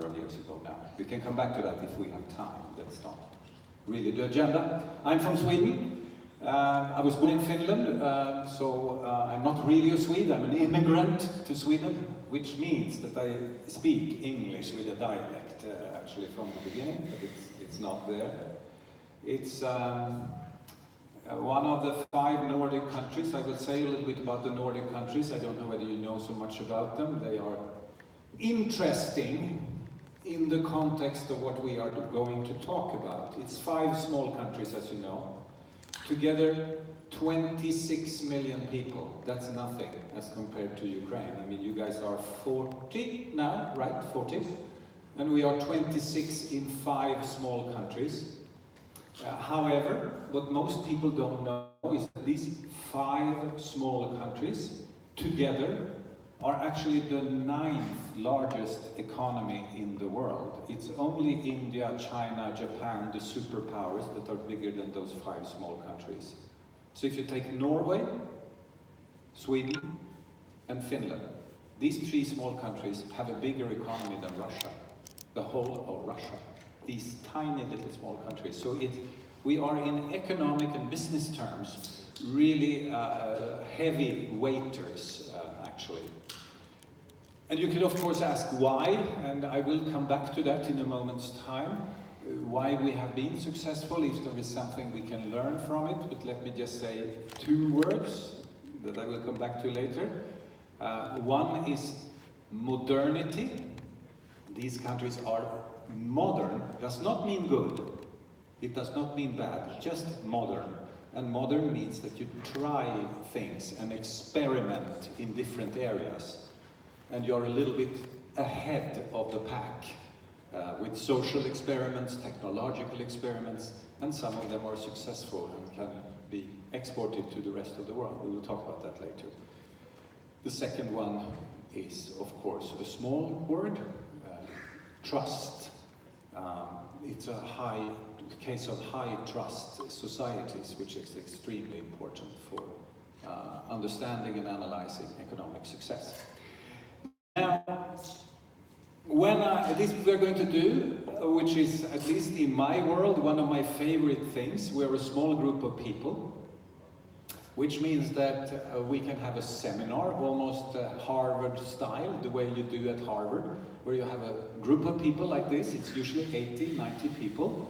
of years ago now. We can come back to that if we have time. That's not really the agenda. I'm from Sweden. I was born in Finland, so I'm not really a Swede. I'm an immigrant to Sweden, which means that I speak English with a dialect, actually from the beginning, but it's not there. It's one of the 5 Nordic countries. I will say a little bit about the Nordic countries. I don't know whether you know so much about them. They are interesting in the context of what we are going to talk about. It's 5 small countries, as you know. Together, 26 million people. That's nothing as compared to Ukraine. I mean, you guys are 40 now, right? 40? And we are 26 in 5 small countries. However, what most people don't know is that these 5 small countries together are actually the 9th largest economy in the world. It's only India, China, Japan, the superpowers that are bigger than those 5 small countries. So if you take Norway, Sweden, and Finland, these 3 small countries have a bigger economy than Russia, the whole of Russia. These tiny little small countries. So we are in economic and business terms really heavy weighters, actually. And you can of course ask why, and I will come back to that in a moment's time, why we have been successful, if there is something we can learn from it. But let me just say 2 words that I will come back to later. One is modernity. These countries are modern. Does not mean good. It does not mean bad, just modern. And modern means that you try things and experiment in different areas. And you're a little bit ahead of the pack with social experiments, technological experiments, and some of them are successful and can be exported to the rest of the world. We will talk about that later. The second one is, of course, a small word, trust. It's a case of high trust societies, which is extremely important for understanding and analyzing economic success. Now, this we're going to do, which is, at least in my world, one of my favorite things. We're a small group of people, which means that we can have a seminar, almost Harvard style, the way you do at Harvard, where you have a group of people like this. It's usually 80, 90 people,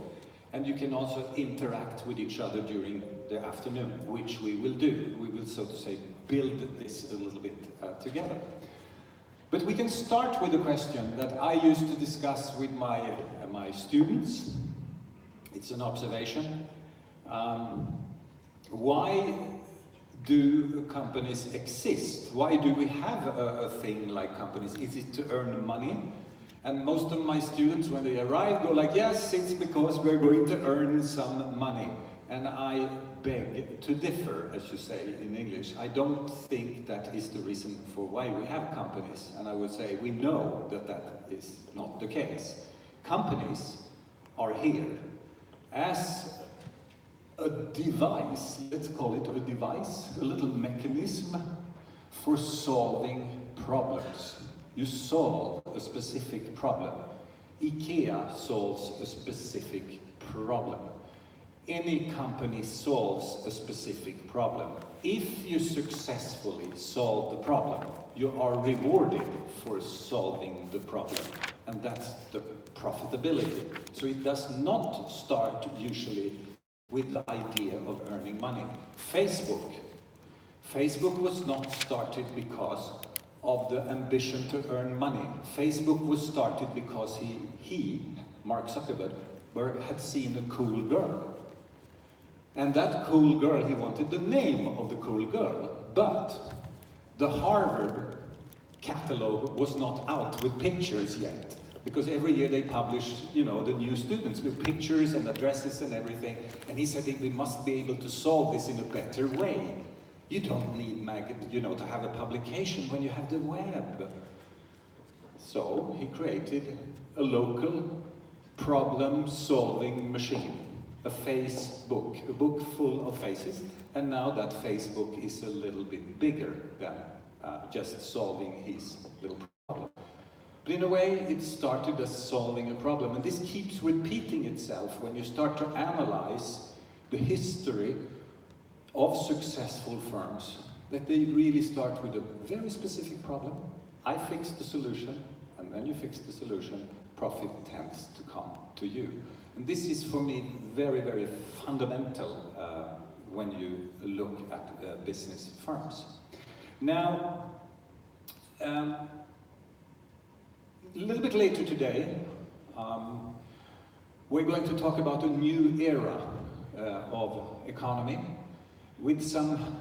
and you can also interact with each other during the afternoon, which we will do. We will, so to say, build this a little bit together. But we can start with a question that I used to discuss with my students. It's an observation. Why do companies exist? Why do we have a thing like companies? Is it to earn money? And most of my students, when they arrive, go like, yes, it's because we're going to earn some money. And I beg to differ, as you say in English. I don't think that is the reason for why we have companies. And I would say we know that that is not the case. Companies are here as a device, let's call it a device, a little mechanism for solving problems. You solve a specific problem. IKEA solves a specific problem. Any company solves a specific problem. If you successfully solve the problem, you are rewarded for solving the problem. And that's the profitability. So it does not start usually with the idea of earning money. Facebook was not started because of the ambition to earn money. Facebook was started because he, Mark Zuckerberg, had seen a cool girl. And that cool girl, he wanted the name of the cool girl, but the Harvard catalog was not out with pictures yet, because every year they publish, the new students with pictures and addresses and everything. And he said, we must be able to solve this in a better way. You don't need to have a publication when you have the web. So he created a local problem-solving machine. A Facebook, a book full of faces, and now that Facebook is a little bit bigger than just solving his little problem. But in a way, it started as solving a problem. And this keeps repeating itself when you start to analyze the history of successful firms, that they really start with a very specific problem. I fix the solution, and when you fix the solution, profit tends to come to you. And this is, for me, very, very fundamental when you look at business firms. Now, a little bit later today, we're going to talk about a new era of economy with some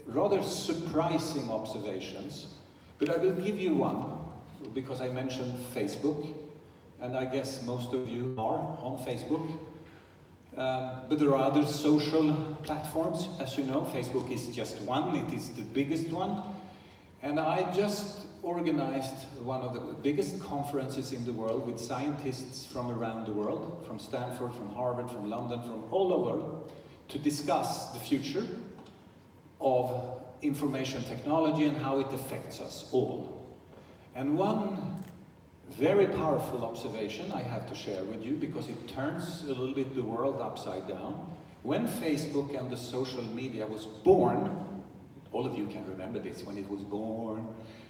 rather surprising observations. But I will give you one, because I mentioned Facebook, and I guess most of you are on Facebook. But there are other social platforms, as you know. Facebook is just one, it is the biggest one. And I just organized one of the biggest conferences in the world with scientists from around the world, from Stanford, from Harvard, from London, from all over, to discuss the future of information technology and how it affects us all. And one very powerful observation I have to share with you, because it turns a little bit the world upside down. When Facebook and the social media was born, all of you can remember this, when it was born,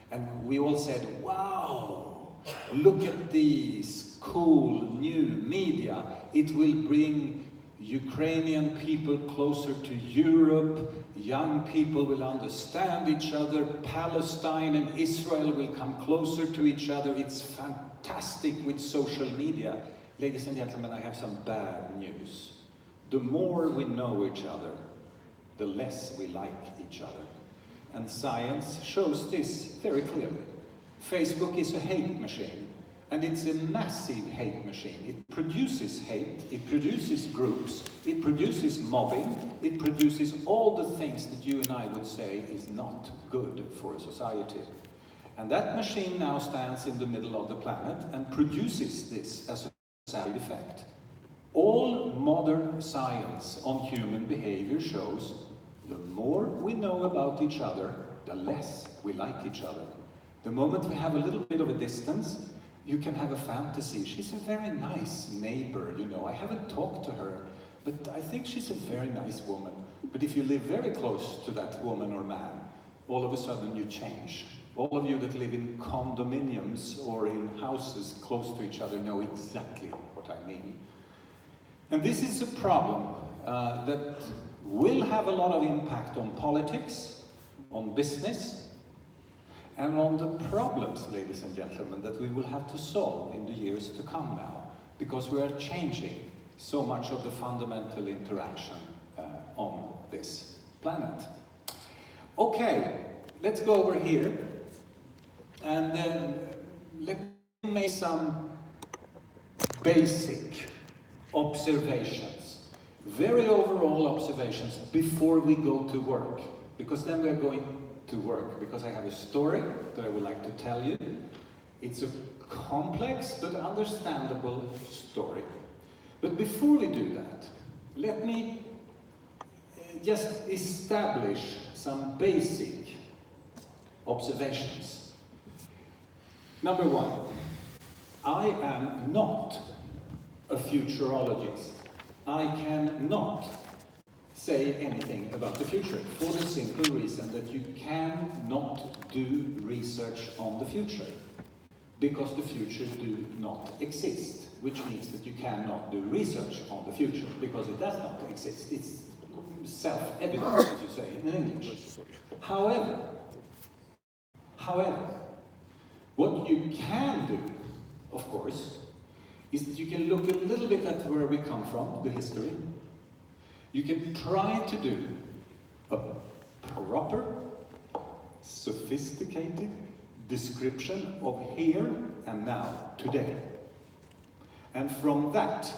and we all said, wow, look at these cool new media. It will bring Ukrainian people closer to Europe, young people will understand each other, Palestine and Israel will come closer to each other. It's fantastic with social media. Ladies and gentlemen, I have some bad news. The more we know each other, the less we like each other. And science shows this very clearly. Facebook is a hate machine, and it's a massive hate machine. It produces hate, it produces groups, it produces mobbing, it produces all the things that you and I would say is not good for a society. And that machine now stands in the middle of the planet and produces this as a side effect. All modern science on human behavior shows the more we know about each other, the less we like each other. The moment we have a little bit of a distance, you can have a fantasy. She's a very nice neighbor, you know. I haven't talked to her, but I think she's a very nice woman. But if you live very close to that woman or man, all of a sudden you change. All of you that live in condominiums or in houses close to each other know exactly what I mean. And this is a problem that will have a lot of impact on politics, on business, and on the problems, ladies and gentlemen, that we will have to solve in the years to come now, because we are changing so much of the fundamental interaction on this planet. Okay, let's go over here, and then let me make some basic observations, very overall observations before we go to work, because then we're going to work, because I have a story that I would like to tell you. It's a complex but understandable story. But before we do that, let me just establish some basic observations. Number one, I am not a futurologist. I cannot say anything about the future, for the simple reason that you cannot do research on the future, because the future do not exist, which means that you cannot do research on the future, because it does not exist. It's self-evident, as you say in English. However, what you can do, of course, is that you can look a little bit at where we come from, the history. You can try to do a proper, sophisticated description of here and now, today. And from that,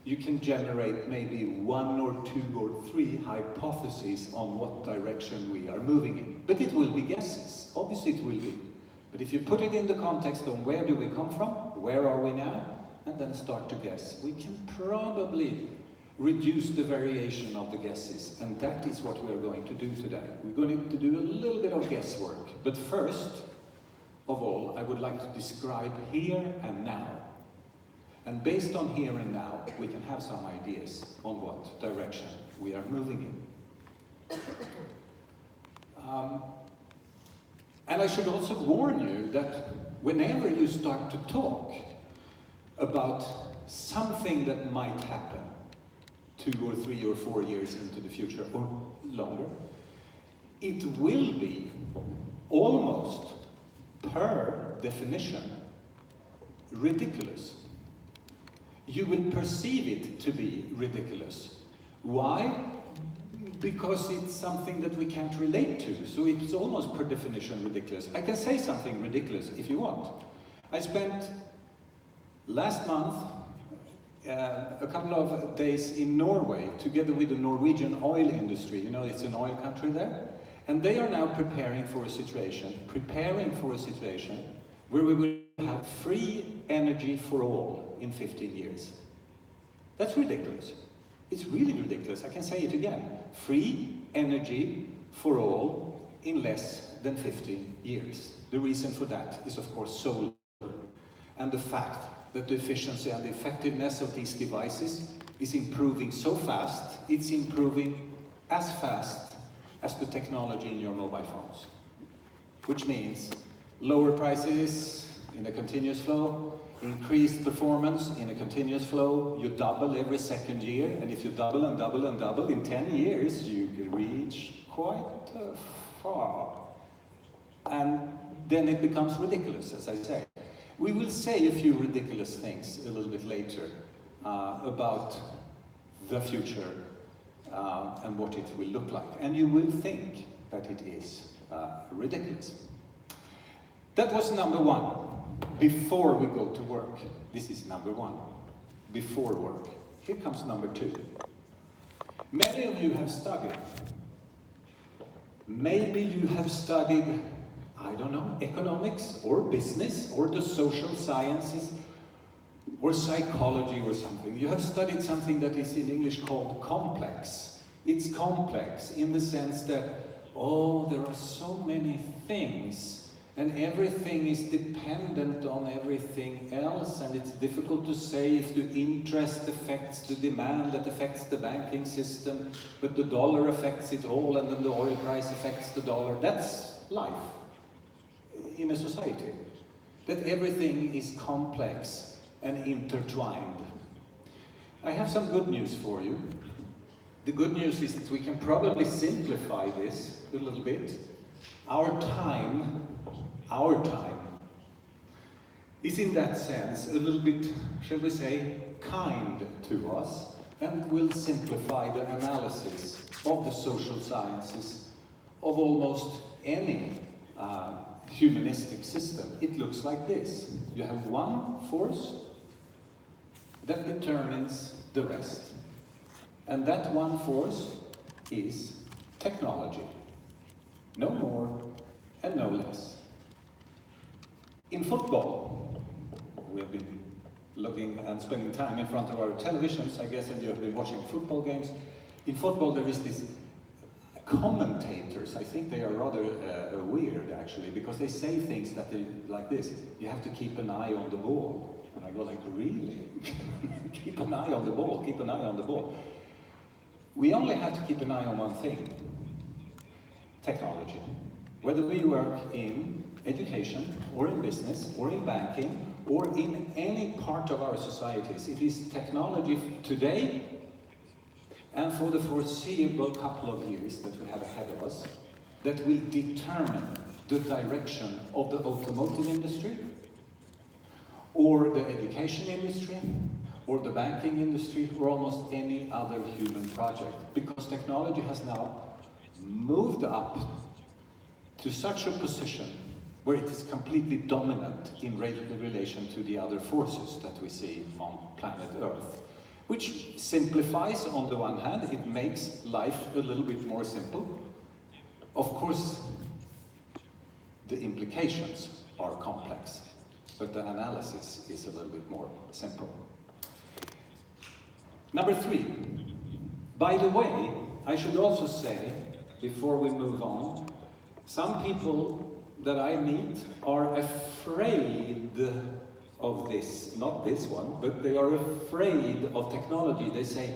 you can generate maybe 1 or 2 or 3 hypotheses on what direction we are moving in. But it will be guesses, obviously it will be. But if you put it in the context of where do we come from, where are we now, and then start to guess, we can probably reduce the variation of the guesses, and that is what we are going to do today. We're going to do a little bit of guesswork, but first, of all, I would like to describe here and now. And based on here and now, we can have some ideas on what direction we are moving in. And I should also warn you that whenever you start to talk about something that might happen 2 or 3 or 4 years into the future, or longer, it will be almost per definition ridiculous. You will perceive it to be ridiculous. Why? Because it's something that we can't relate to, so it's almost per definition ridiculous. I can say something ridiculous if you want. I spent last month a couple of days in Norway together with the Norwegian oil industry. You know, it's an oil country there. And they are now preparing for a situation where we will have free energy for all in 15 years. That's ridiculous. It's really ridiculous. I can say it again. Free energy for all in less than 15 years. The reason for that is, of course, solar. And the fact that the efficiency and the effectiveness of these devices is improving so fast, it's improving as fast as the technology in your mobile phones. Which means lower prices in a continuous flow, increased performance in a continuous flow. You double every second year, and if you double and double and double, in 10 years you can reach quite far. And then it becomes ridiculous, as I say. We will say a few ridiculous things a little bit later about the future and what it will look like. And you will think that it is ridiculous. That was number one. Before we go to work. This is number one. Before work. Here comes number two. Many of you have studied. Maybe you have studied, I don't know, economics or business or the social sciences or psychology or something. You have studied something that is in English called complex. It's complex in the sense that, oh, there are so many things and everything is dependent on everything else, and it's difficult to say if the interest affects the demand that affects the banking system, but the dollar affects it all, and then the oil price affects the dollar. That's life in a society. That everything is complex and intertwined. I have some good news for you. The good news is that we can probably simplify this a little bit. Our time is in that sense a little bit, shall we say, kind to us, and will simplify the analysis of the social sciences of almost any humanistic system. It looks like this. You have one force that determines the rest. And that one force is technology. No more and no less. In football, we have been looking and spending time in front of our televisions, I guess, and you have been watching football games. In football, there is this commentators. I think they are rather weird, actually, because they say things that they, like this: you have to keep an eye on the ball. And I go like, really? Keep an eye on the ball, keep an eye on the ball. We only have to keep an eye on one thing: technology. Whether we work in education, or in business, or in banking, or in any part of our societies, it is technology today and for the foreseeable couple of years that we have ahead of us that will determine the direction of the automotive industry, or the education industry, or the banking industry, or almost any other human project. Because technology has now moved up to such a position where it is completely dominant in relation to the other forces that we see on planet Earth. Which simplifies on the one hand, it makes life a little bit more simple. Of course, the implications are complex, but the analysis is a little bit more simple. Number three. By the way, I should also say, before we move on, some people that I meet are afraid of this, not this one, but they are afraid of technology. They say,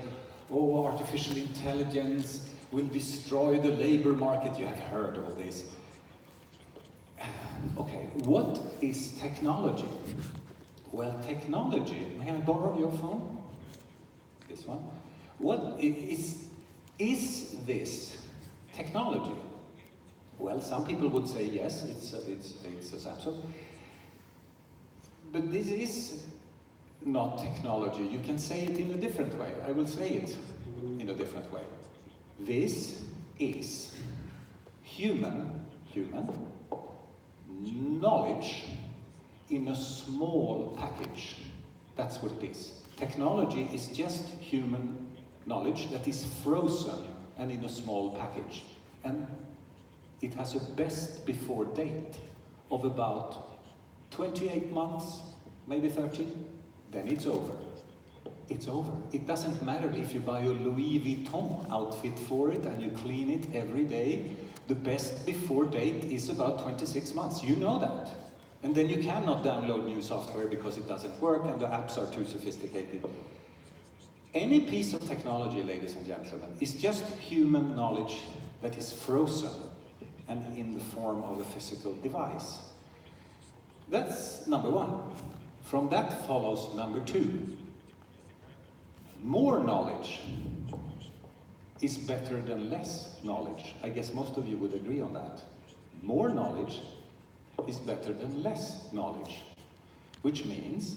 oh, artificial intelligence will destroy the labor market. You have heard all this. Okay, what is technology? Well, technology, may I borrow your phone? This one. What is this technology? Well, some people would say yes, it's a Samsung. But this is not technology. You can say it in a different way. I will say it in a different way. This is human knowledge in a small package. That's what it is. Technology is just human knowledge that is frozen and in a small package. And it has a best before date of about 28 months, maybe 30, then it's over. It's over. It doesn't matter if you buy a Louis Vuitton outfit for it and you clean it every day. The best before date is about 26 months. You know that. And then you cannot download new software because it doesn't work and the apps are too sophisticated. Any piece of technology, ladies and gentlemen, is just human knowledge that is frozen and in the form of a physical device. That's number one. From that follows number two. More knowledge is better than less knowledge. I guess most of you would agree on that. More knowledge is better than less knowledge, which means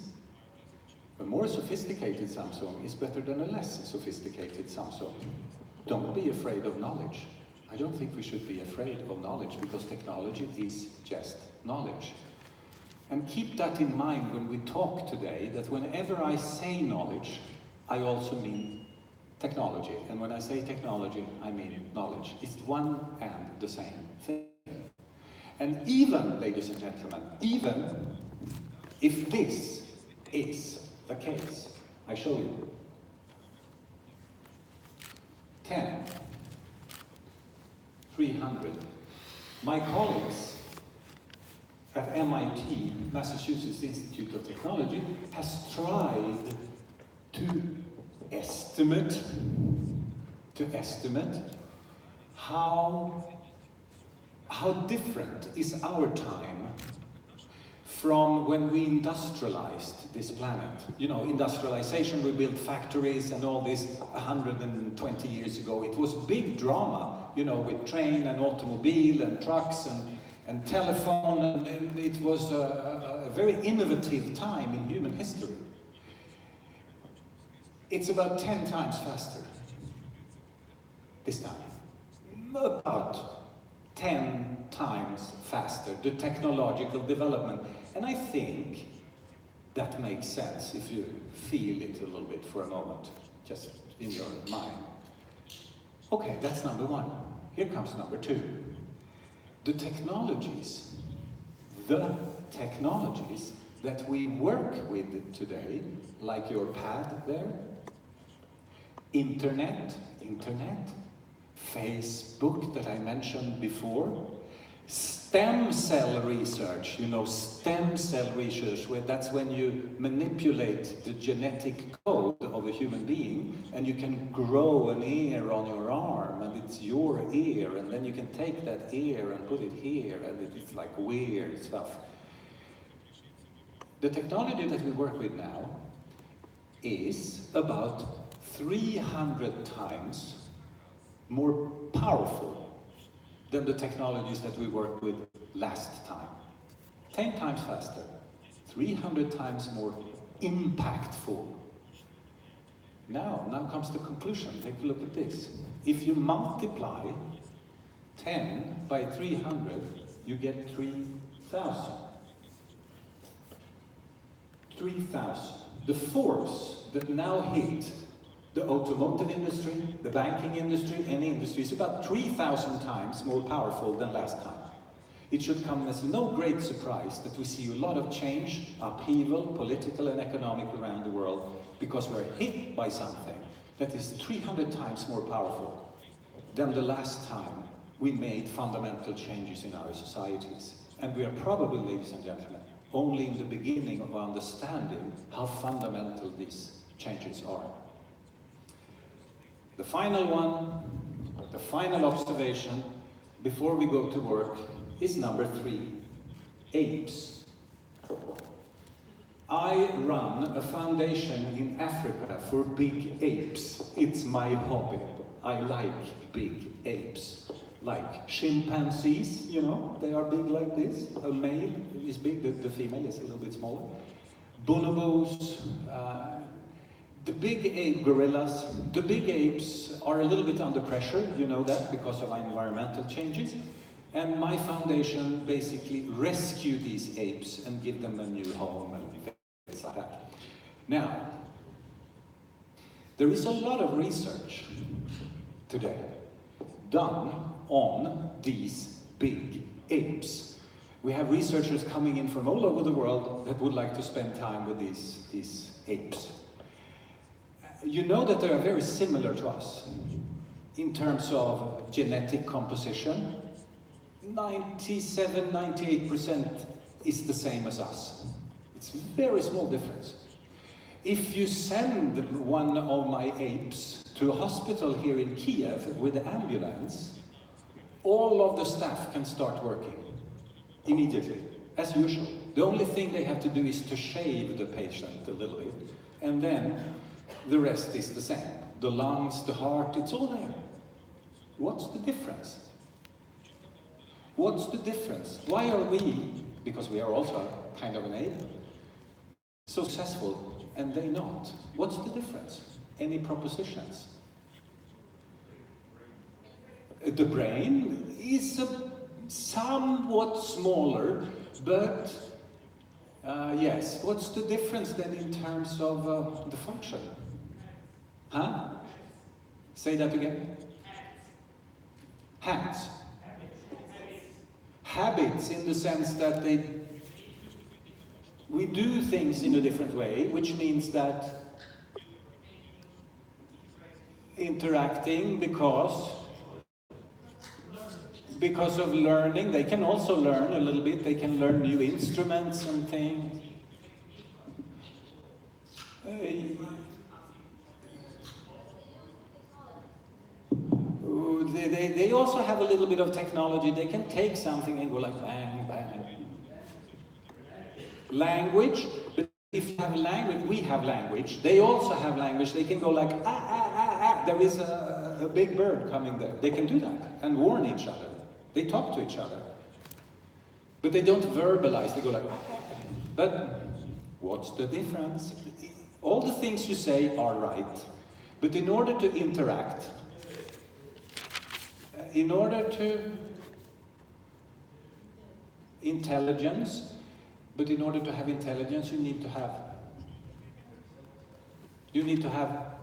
a more sophisticated Samsung is better than a less sophisticated Samsung. Don't be afraid of knowledge. I don't think we should be afraid of knowledge because technology is just knowledge. And keep that in mind when we talk today, that whenever I say knowledge, I also mean technology. And when I say technology, I mean knowledge. It's one and the same thing. And even, ladies and gentlemen, even if this is the case, I show you. 10, 300. My colleagues at MIT, Massachusetts Institute of Technology, has tried to estimate how different is our time from when we industrialized this planet. You know, industrialization, we built factories and all this 120 years ago. It was big drama, you know, with train and automobile and trucks and telephone, and it was a very innovative time in human history. It's about 10 times faster this time. About 10 times faster, the technological development. And I think that makes sense if you feel it a little bit for a moment, just in your mind. Okay, that's number one. Here comes number two. The technologies that we work with today, like your pad there, internet, Facebook that I mentioned before, stem cell research, you know, stem cell research, where that's when you manipulate the genetic code of a human being and you can grow an ear on your arm and it's your ear, and then you can take that ear and put it here, and it's like weird stuff. The technology that we work with now is about 300 times more powerful than the technologies that we worked with last time. 10 times faster, 300 times more impactful. Now comes the conclusion. Take a look at this. If you multiply 10 by 300, you get 3,000. 3,000. The force that now hit the automotive industry, the banking industry, any industry is about 3,000 times more powerful than last time. It should come as no great surprise that we see a lot of change, upheaval, political and economic around the world, because we're hit by something that is 300 times more powerful than the last time we made fundamental changes in our societies. And we are probably, ladies and gentlemen, only in the beginning of understanding how fundamental these changes are. The final one, the final observation before we go to work is number 3, apes. I run a foundation in Africa for big apes. It's my hobby. I like big apes. Like chimpanzees, you know, they are big like this. A male is big, the female is a little bit smaller. Bonobos, the big ape gorillas. The big apes are a little bit under pressure, you know that, because of environmental changes. And my foundation basically rescue these apes and give them a new home and things like that. Now, there is a lot of research today done on these big apes. We have researchers coming in from all over the world that would like to spend time with these apes. You know that they are very similar to us in terms of genetic composition. 97, 98% is the same as us. It's a very small difference. If you send one of my apes to a hospital here in Kiev with an ambulance, all of the staff can start working immediately, as usual. The only thing they have to do is to shave the patient a little bit, and then the rest is the same. The lungs, the heart, it's all there. What's the difference? What's the difference? Why are we, because we are also kind of an ape, so successful and they not? What's the difference? Any propositions? The brain is somewhat smaller, but yes, what's the difference then in terms of the function? Huh? Say that again. Hands. Habits in the sense that we do things in a different way, which means that interacting because of learning, they can also learn a little bit, they can learn new instruments and things. They also have a little bit of technology. They can take something and go like bang, bang. Language, but if you have language, we have language. They also have language. They can go like ah, ah, ah, ah. There is a big bird coming there. They can do that and warn each other. They talk to each other. But they don't verbalize. They go like, but what's the difference? All the things you say are right. But in order to interact, in order to intelligence, but in order to have intelligence, you need to have,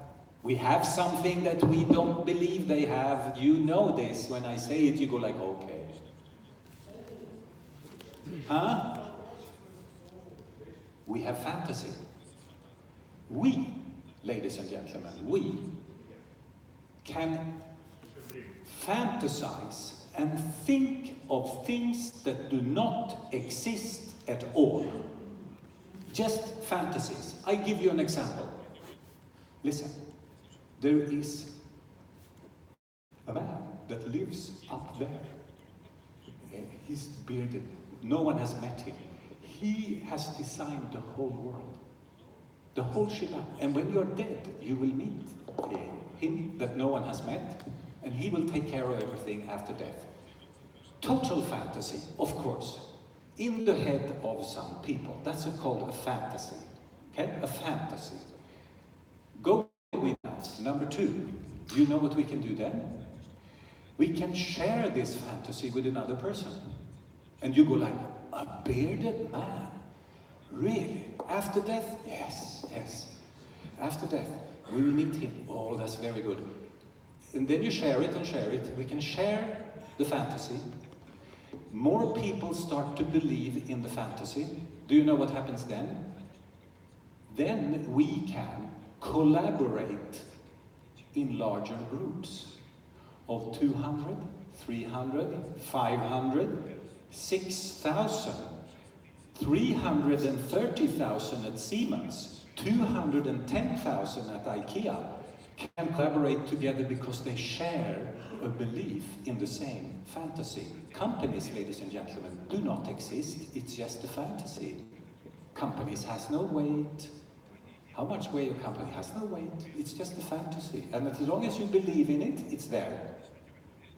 we have something that we don't believe they have. You know this. When I say it, you go like, okay. Huh? We have fantasy. We, ladies and gentlemen, we can fantasize and think of things that do not exist at all. Just fantasies. I give you an example. Listen, there is a man that lives up there. He's bearded. No one has met him. He has designed the whole world. The whole shebang. And when you're dead, you will meet him that no one has met, and he will take care of everything after death. Total fantasy, of course, in the head of some people. That's called a fantasy. Okay? A fantasy. Go with that. Number 2, you know what we can do then? We can share this fantasy with another person. And you go like, a bearded man? Really? After death? Yes, yes. After death, we will meet him. Oh, that's very good. And then you share it and share it. We can share the fantasy. More people start to believe in the fantasy. Do you know what happens then? Then we can collaborate in larger groups of 200, 300, 500, 6,000, 330,000 at Siemens, 210,000 at IKEA can collaborate together because they share a belief in the same fantasy. Companies, ladies and gentlemen, do not exist. It's just a fantasy. Companies has no weight. How much weight a company has no weight? It's just a fantasy. And as long as you believe in it, it's there.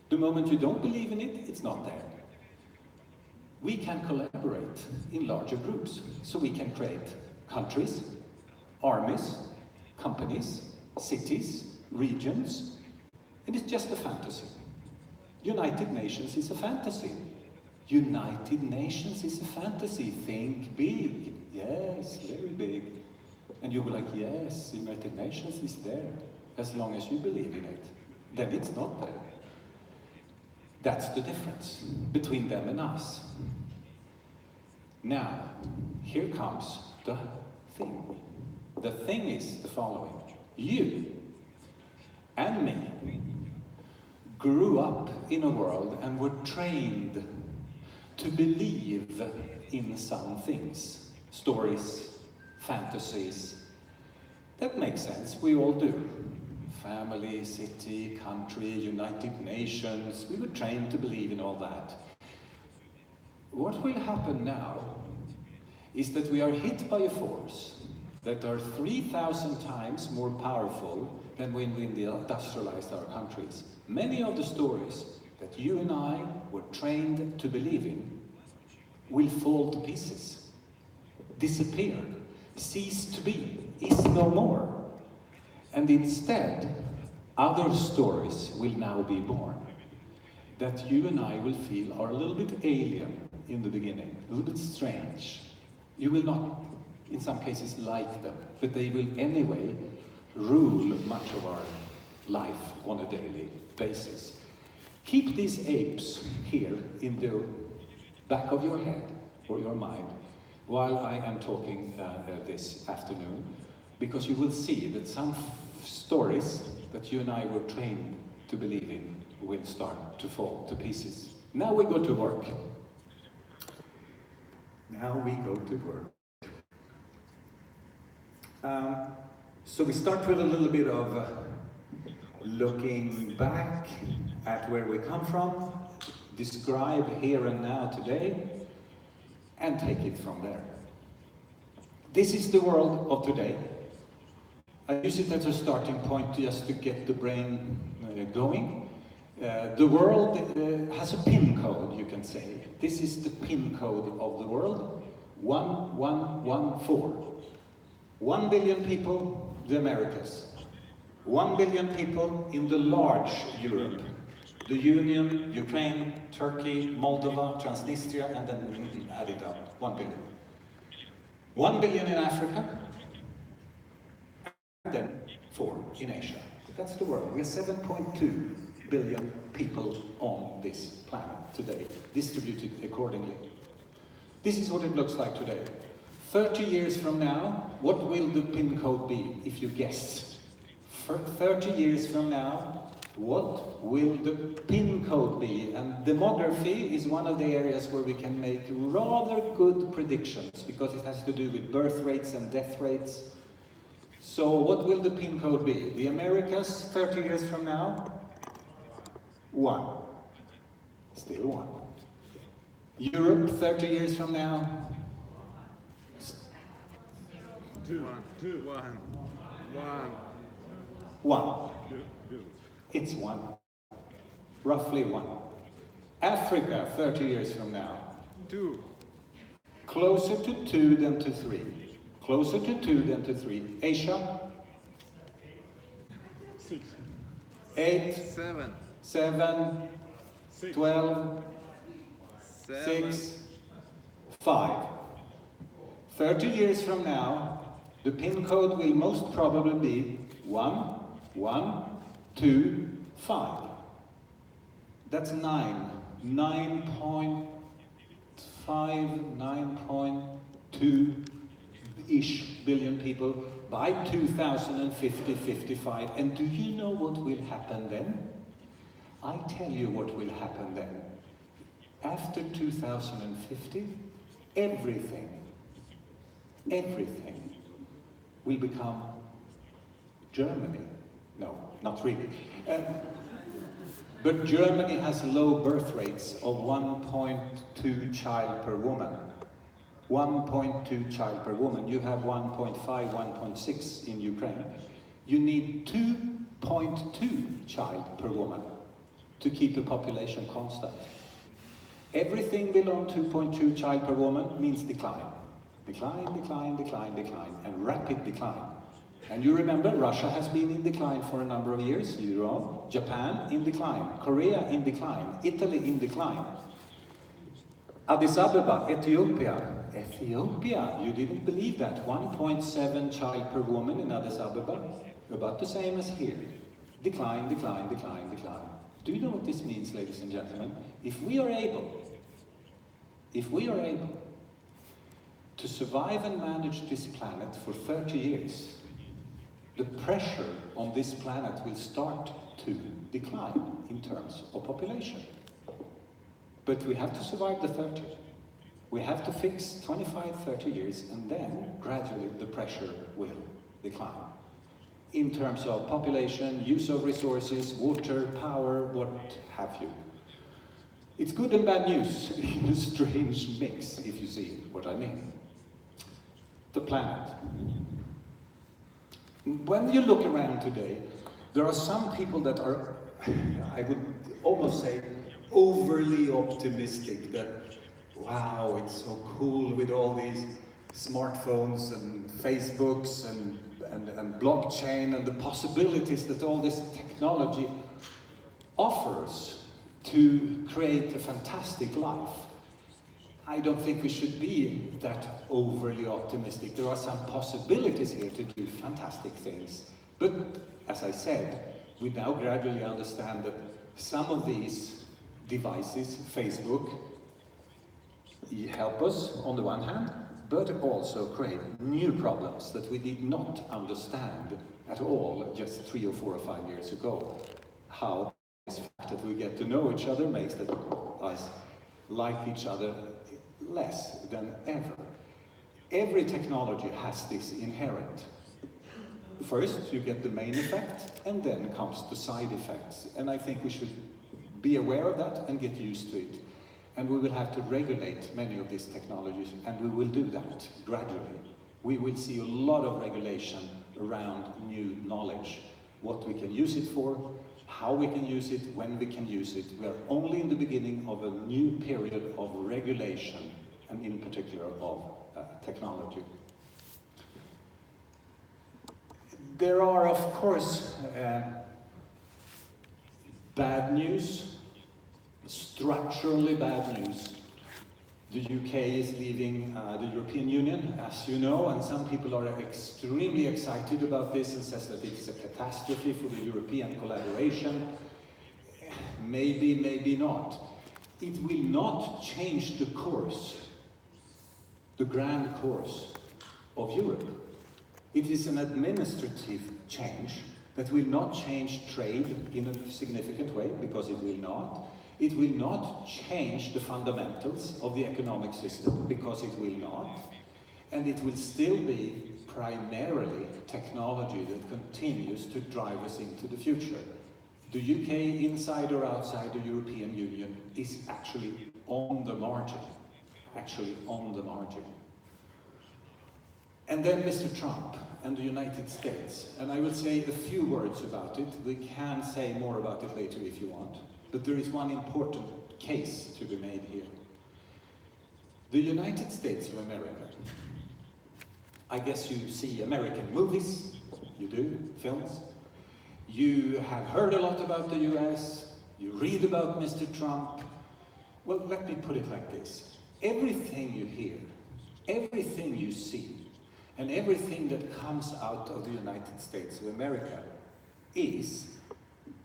The moment you don't believe in it, it's not there. We can collaborate in larger groups. So we can create countries, armies, companies, cities, regions, and it's just a fantasy. United Nations is a fantasy. United Nations is a fantasy. Think big. Yes, very big. And you'll be like, yes, United Nations is there, as long as you believe in it. Then it's not there. That's the difference between them and us. Now, here comes the thing. The thing is the following. You and me grew up in a world and were trained to believe in some things. Stories, fantasies. That makes sense, we all do. Family, city, country, United Nations, we were trained to believe in all that. What will happen now is that we are hit by a force that are 3,000 times more powerful than when we industrialized our countries. Many of the stories that you and I were trained to believe in will fall to pieces, disappear, cease to be, is no more. And instead, other stories will now be born that you and I will feel are a little bit alien in the beginning, a little bit strange. You will not, in some cases, like them, but they will anyway rule much of our life on a daily basis. Keep these apes here in the back of your head or your mind while I am talking this afternoon, because you will see that some stories that you and I were trained to believe in will start to fall to pieces. Now we go to work. Now we go to work. So we start with a little bit of looking back at where we come from, describe here and now today, and take it from there. This is the world of today. I use it as a starting point just to get the brain going. The world has a pin code, you can say. This is the pin code of the world, 1114. 1 billion people, the Americas. 1 billion people in the large Europe. The Union, Ukraine, Turkey, Moldova, Transnistria, and then add it up, 1 billion. 1 billion in Africa, and then 4 in Asia. That's the world. We have 7.2 billion people on this planet today, distributed accordingly. This is what it looks like today. 30 years from now, what will the pin code be, if you guess? For 30 years from now, what will the pin code be? And demography is one of the areas where we can make rather good predictions, because it has to do with birth rates and death rates. So what will the pin code be? The Americas, 30 years from now? 1. Still 1. Europe, 30 years from now? 2. 1. It's 1. Roughly 1. Africa, 30 years from now? 2. Closer to 2 than to 3. Closer to 2 than to 3. Asia? 6. 8. 7. 7. 6. 12. 6. 5. 30 years from now, the pin code will most probably be 1, 1, 2, 5. That's 9. 9.5, 9.2-ish billion people by 2050, 55. And do you know what will happen then? I tell you what will happen then. after 2050, everything will become Germany. No, not really. But Germany has low birth rates of 1.2 child per woman. 1.2 child per woman. You have 1.5, 1.6 in Ukraine. You need 2.2 child per woman to keep the population constant. Everything below 2.2 child per woman means decline. Decline, decline, decline, decline, and rapid decline. And you remember, Russia has been in decline for a number of years, you know. Japan in decline, Korea in decline, Italy in decline. Addis Ababa, Ethiopia, you didn't believe that. 1.7 child per woman in Addis Ababa, about the same as here. Decline, decline, decline, decline. Do you know what this means, ladies and gentlemen? If we are able to survive and manage this planet for 30 years, the pressure on this planet will start to decline in terms of population. But we have to survive the 30. We have to fix 25, 30 years, and then gradually the pressure will decline. In terms of population, use of resources, water, power, what have you. It's good and bad news in a strange mix, if you see what I mean. The planet. When you look around today, there are some people that are, I would almost say, overly optimistic that, wow, it's so cool with all these smartphones and Facebooks and blockchain and the possibilities that all this technology offers to create a fantastic life. I don't think we should be that overly optimistic. There are some possibilities here to do fantastic things. But, as I said, we now gradually understand that some of these devices, Facebook, help us on the one hand, but also create new problems that we did not understand at all just 3 or 4 or 5 years ago. How the fact that we get to know each other makes us like each other less than ever. Every technology has this inherent. First, you get the main effect, and then comes the side effects. And I think we should be aware of that and get used to it. And we will have to regulate many of these technologies, and we will do that gradually. We will see a lot of regulation around new knowledge, what we can use it for, how we can use it, when we can use it. We are only in the beginning of a new period of regulation, and in particular of technology. There are, of course, bad news, structurally bad news. The UK is leaving the European Union, as you know, and some people are extremely excited about this and says that it's a catastrophe for the European collaboration. Maybe, maybe not. It will not change the course, the grand course of Europe. It is an administrative change that will not change trade in a significant way, because it will not. It will not change the fundamentals of the economic system, because it will not. And it will still be primarily technology that continues to drive us into the future. The UK, inside or outside the European Union, is actually on the margin. Actually on the margin. And then Mr. Trump and the United States. And I will say a few words about it. We can say more about it later if you want. But there is one important case to be made here. The United States of America. I guess you see American movies, you do, films. You have heard a lot about the US, you read about Mr. Trump. Well, let me put it like this. Everything you hear, everything you see, and everything that comes out of the United States of America is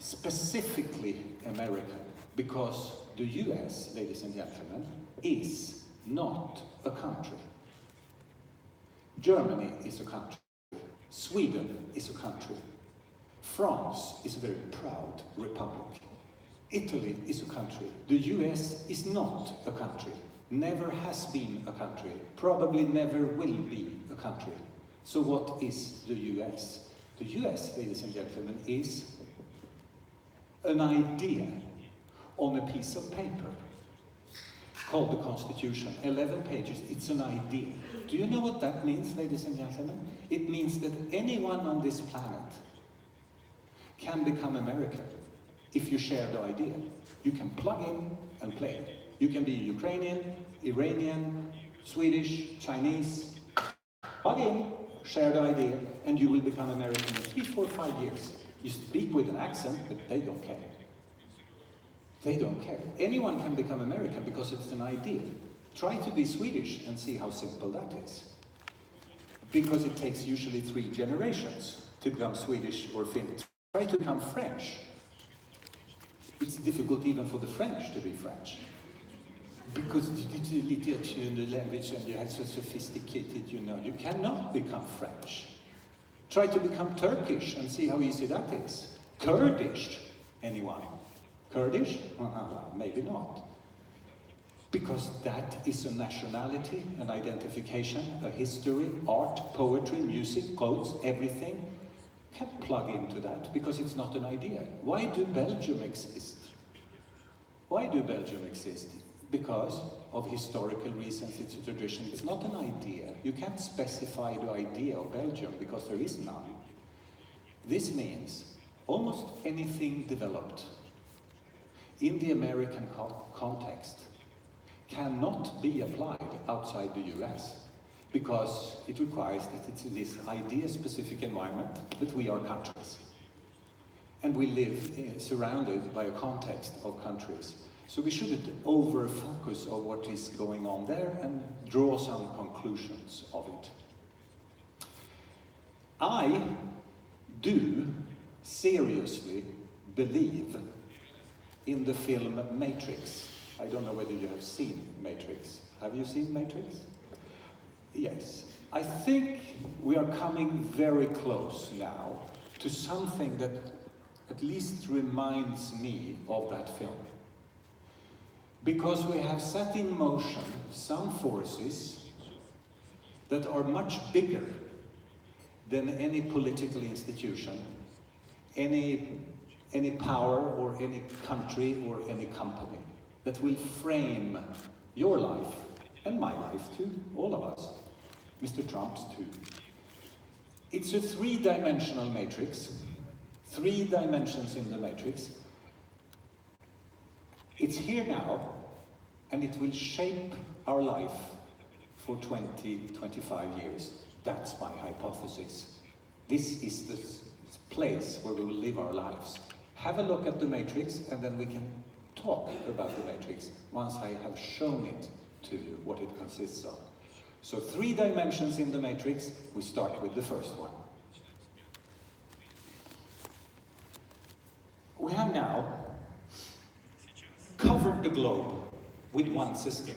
specifically American, because the US, ladies and gentlemen, is not a country. Germany is a country. Sweden is a country. France is a very proud republic. Italy is a country. The US is not a country. Never has been a country. Probably never will be a country. So what is the US? The US, ladies and gentlemen, is an idea on a piece of paper called the Constitution. 11 pages, it's an idea. Do you know what that means, ladies and gentlemen? It means that anyone on this planet can become American if you share the idea. You can plug in and play. You can be Ukrainian, Iranian, Swedish, Chinese. Plug in, share the idea, and you will become American in 3, 4, 5 years. You speak with an accent, but they don't care. They don't care. Anyone can become American because it's an idea. Try to be Swedish and see how simple that is. Because it takes usually 3 generations to become Swedish or Finnish. Try to become French. It's difficult even for the French to be French. Because the literature and the language and you are so sophisticated, you know, you cannot become French. Try to become Turkish and see how easy that is. Kurdish, anyone? Kurdish? Maybe not. Because that is a nationality, an identification, a history, art, poetry, music, clothes, everything can plug into that because it's not an idea. Why do Belgium exist? Why do Belgium exist? Because of historical reasons, it's a tradition. It's not an idea. You can't specify the idea of Belgium because there is none. This means almost anything developed in the American context cannot be applied outside the US because it requires that it's in this idea-specific environment that we are countries. And we live surrounded by a context of countries. So we shouldn't over-focus on what is going on there and draw some conclusions of it. I do seriously believe in the film Matrix. I don't know whether you have seen Matrix. Have you seen Matrix? Yes. I think we are coming very close now to something that at least reminds me of that film. Because we have set in motion some forces that are much bigger than any political institution, any power or any country or any company that will frame your life and my life too, all of us, Mr. Trump's too. It's a 3-dimensional matrix, 3 dimensions in the matrix. It's here now, and it will shape our life for 20, 25 years. That's my hypothesis. This is the place where we will live our lives. Have a look at the matrix, and then we can talk about the matrix once I have shown it to you, what it consists of. So 3 dimensions in the matrix. We start with the first one. We have now covered the globe with one system.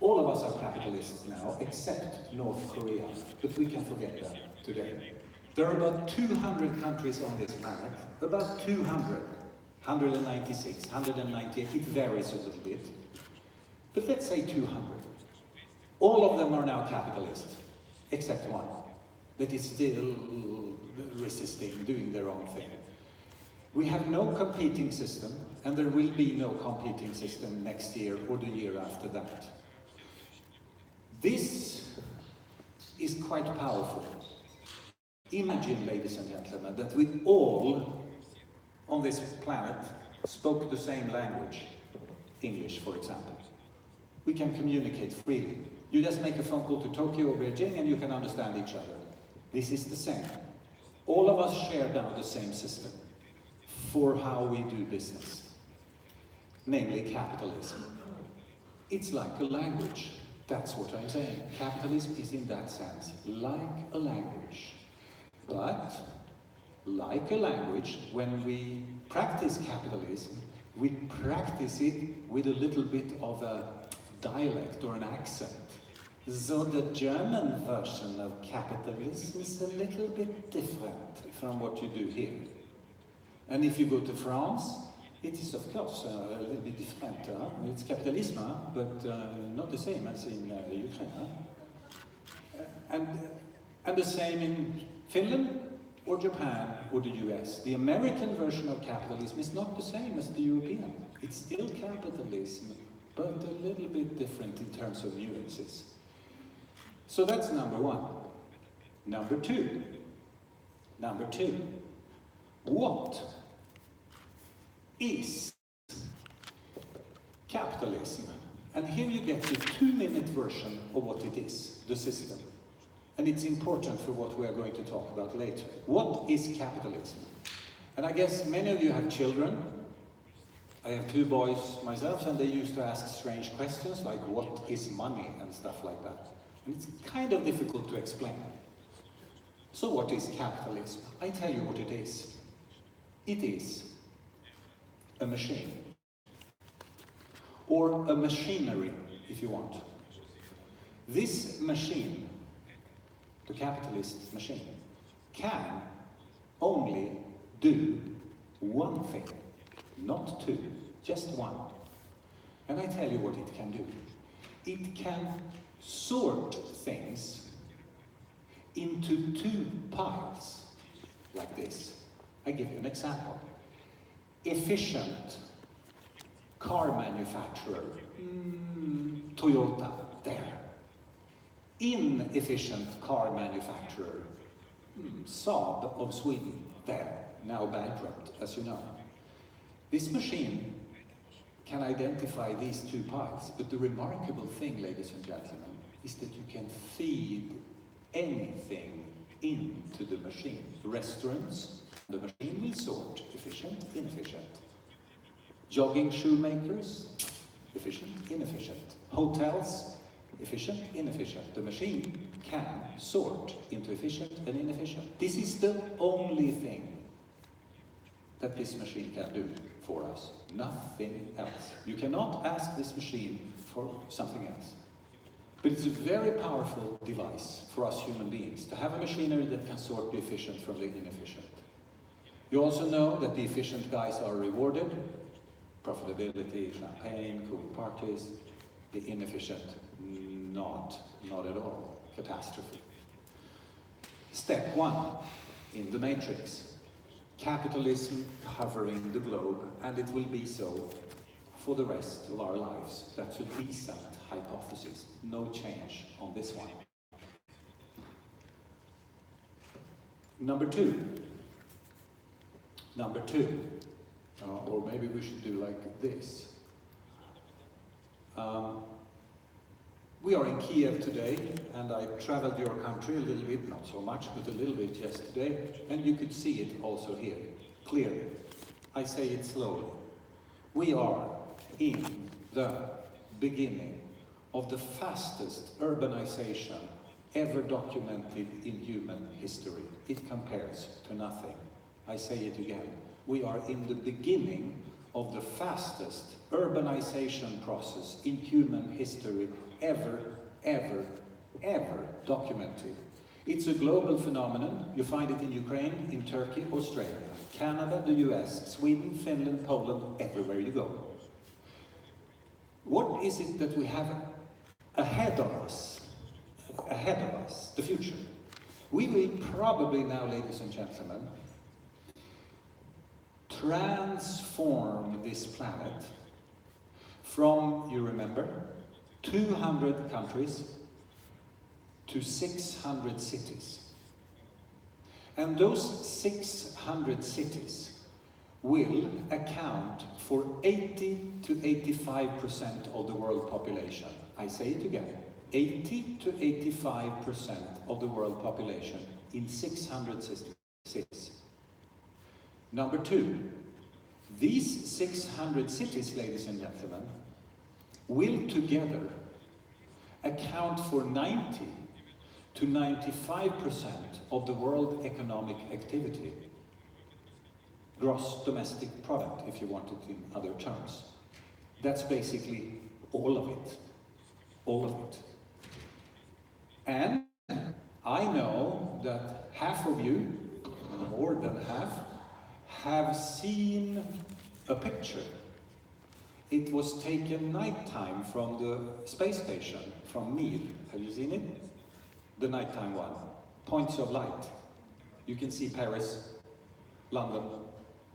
All of us are capitalists now, except North Korea, but we can forget that today. There are about 200 countries on this planet, about 200, 196, 198, it varies a little bit, but let's say 200. All of them are now capitalists, except one, that is still resisting, doing their own thing. We have no competing system, and there will be no competing system next year or the year after that. This is quite powerful. Imagine, ladies and gentlemen, that we all on this planet spoke the same language, English, for example. We can communicate freely. You just make a phone call to Tokyo or Beijing and you can understand each other. This is the same. All of us share now the same system for how we do business, namely capitalism. It's like a language. That's what I'm saying. Capitalism is in that sense like a language. But like a language, when we practice capitalism, we practice it with a little bit of a dialect or an accent. So the German version of capitalism is a little bit different from what you do here. And if you go to France, It is, of course, a little bit different. It's capitalism, but not the same as in Ukraine. And the same in Finland, or Japan, or the US. The American version of capitalism is not the same as the European. It's still capitalism, but a little bit different in terms of nuances. So that's number one. Number two. What is capitalism? And here you get the 2-minute version of what it is, the system. And it's important for what we are going to talk about later. What is capitalism? And I guess many of you have children. I have 2 boys myself, and they used to ask strange questions like, what is money, and stuff like that. And it's kind of difficult to explain. So what is capitalism? I tell you what it is. It is a machine. Or a machinery, if you want. This machine, the capitalist machine, can only do one thing. Not 2, just 1. And I tell you what it can do. It can sort things into 2 piles, like this. I give you an example. Efficient car manufacturer, Toyota, there. Inefficient car manufacturer, Saab of Sweden, there. Now bankrupt, as you know. This machine can identify these 2 piles, but the remarkable thing, ladies and gentlemen, is that you can feed anything into the machine. Restaurants, the machine will sort efficient, inefficient. Jogging shoemakers, efficient, inefficient. Hotels, efficient, inefficient. The machine can sort into efficient and inefficient. This is the only thing that this machine can do for us. Nothing else. You cannot ask this machine for something else. But it's a very powerful device for us human beings to have a machinery that can sort the efficient from the inefficient. You also know that the efficient guys are rewarded. Profitability, champagne, cool parties. The inefficient, not at all. Catastrophe. Step 1 in the matrix. Capitalism covering the globe, and it will be so for the rest of our lives. That's a decent hypothesis. No change on this one. Number two. Or maybe we should do like this. We are in Kiev today, and I traveled your country a little bit, not so much, but a little bit yesterday, and you could see it also here, clearly. I say it slowly. We are in the beginning of the fastest urbanization ever documented in human history. It compares to nothing. I say it again. We are in the beginning of the fastest urbanization process in human history ever documented. It's a global phenomenon. You find it in Ukraine, in Turkey, Australia, Canada, the US, Sweden, Finland, Poland, everywhere you go. What is it that we have ahead of us? The future. We will probably now, ladies and gentlemen, transform this planet from, you remember, 200 countries to 600 cities. And those 600 cities will account for 80 to 85% of the world population. I say it again, 80 to 85% of the world population in 600 cities. Number two, these 600 cities, ladies and gentlemen, will together account for 90 to 95% of the world economic activity. Gross domestic product, if you want it in other terms. That's basically all of it. All of it. And I know that half of you, more than half, have seen a picture. It was taken nighttime from the space station, from Mir. Have you seen it? The nighttime one. Points of light. You can see Paris, London.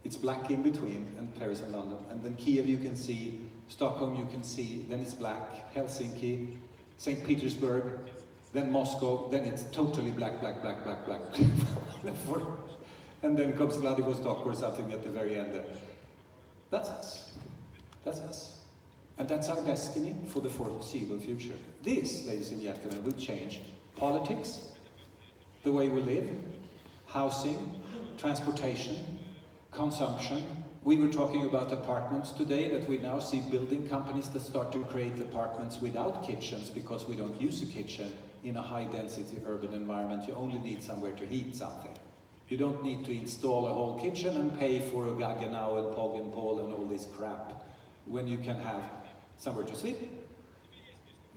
It's black in between, and Paris and London. And then Kiev you can see, Stockholm you can see, then it's black, Helsinki, St. Petersburg, then Moscow, then it's totally black, black, black, black, black. And then comes Vladivostok or something at the very end there. That's us. That's us. And that's our destiny for the foreseeable future. This, ladies and gentlemen, will change politics, the way we live, housing, transportation, consumption. We were talking about apartments today, that we now see building companies that start to create apartments without kitchens because we don't use a kitchen in a high-density urban environment. You only need somewhere to heat something. You don't need to install a whole kitchen and pay for a Gaggenau and Pog and Paul and all this crap when you can have somewhere to sleep,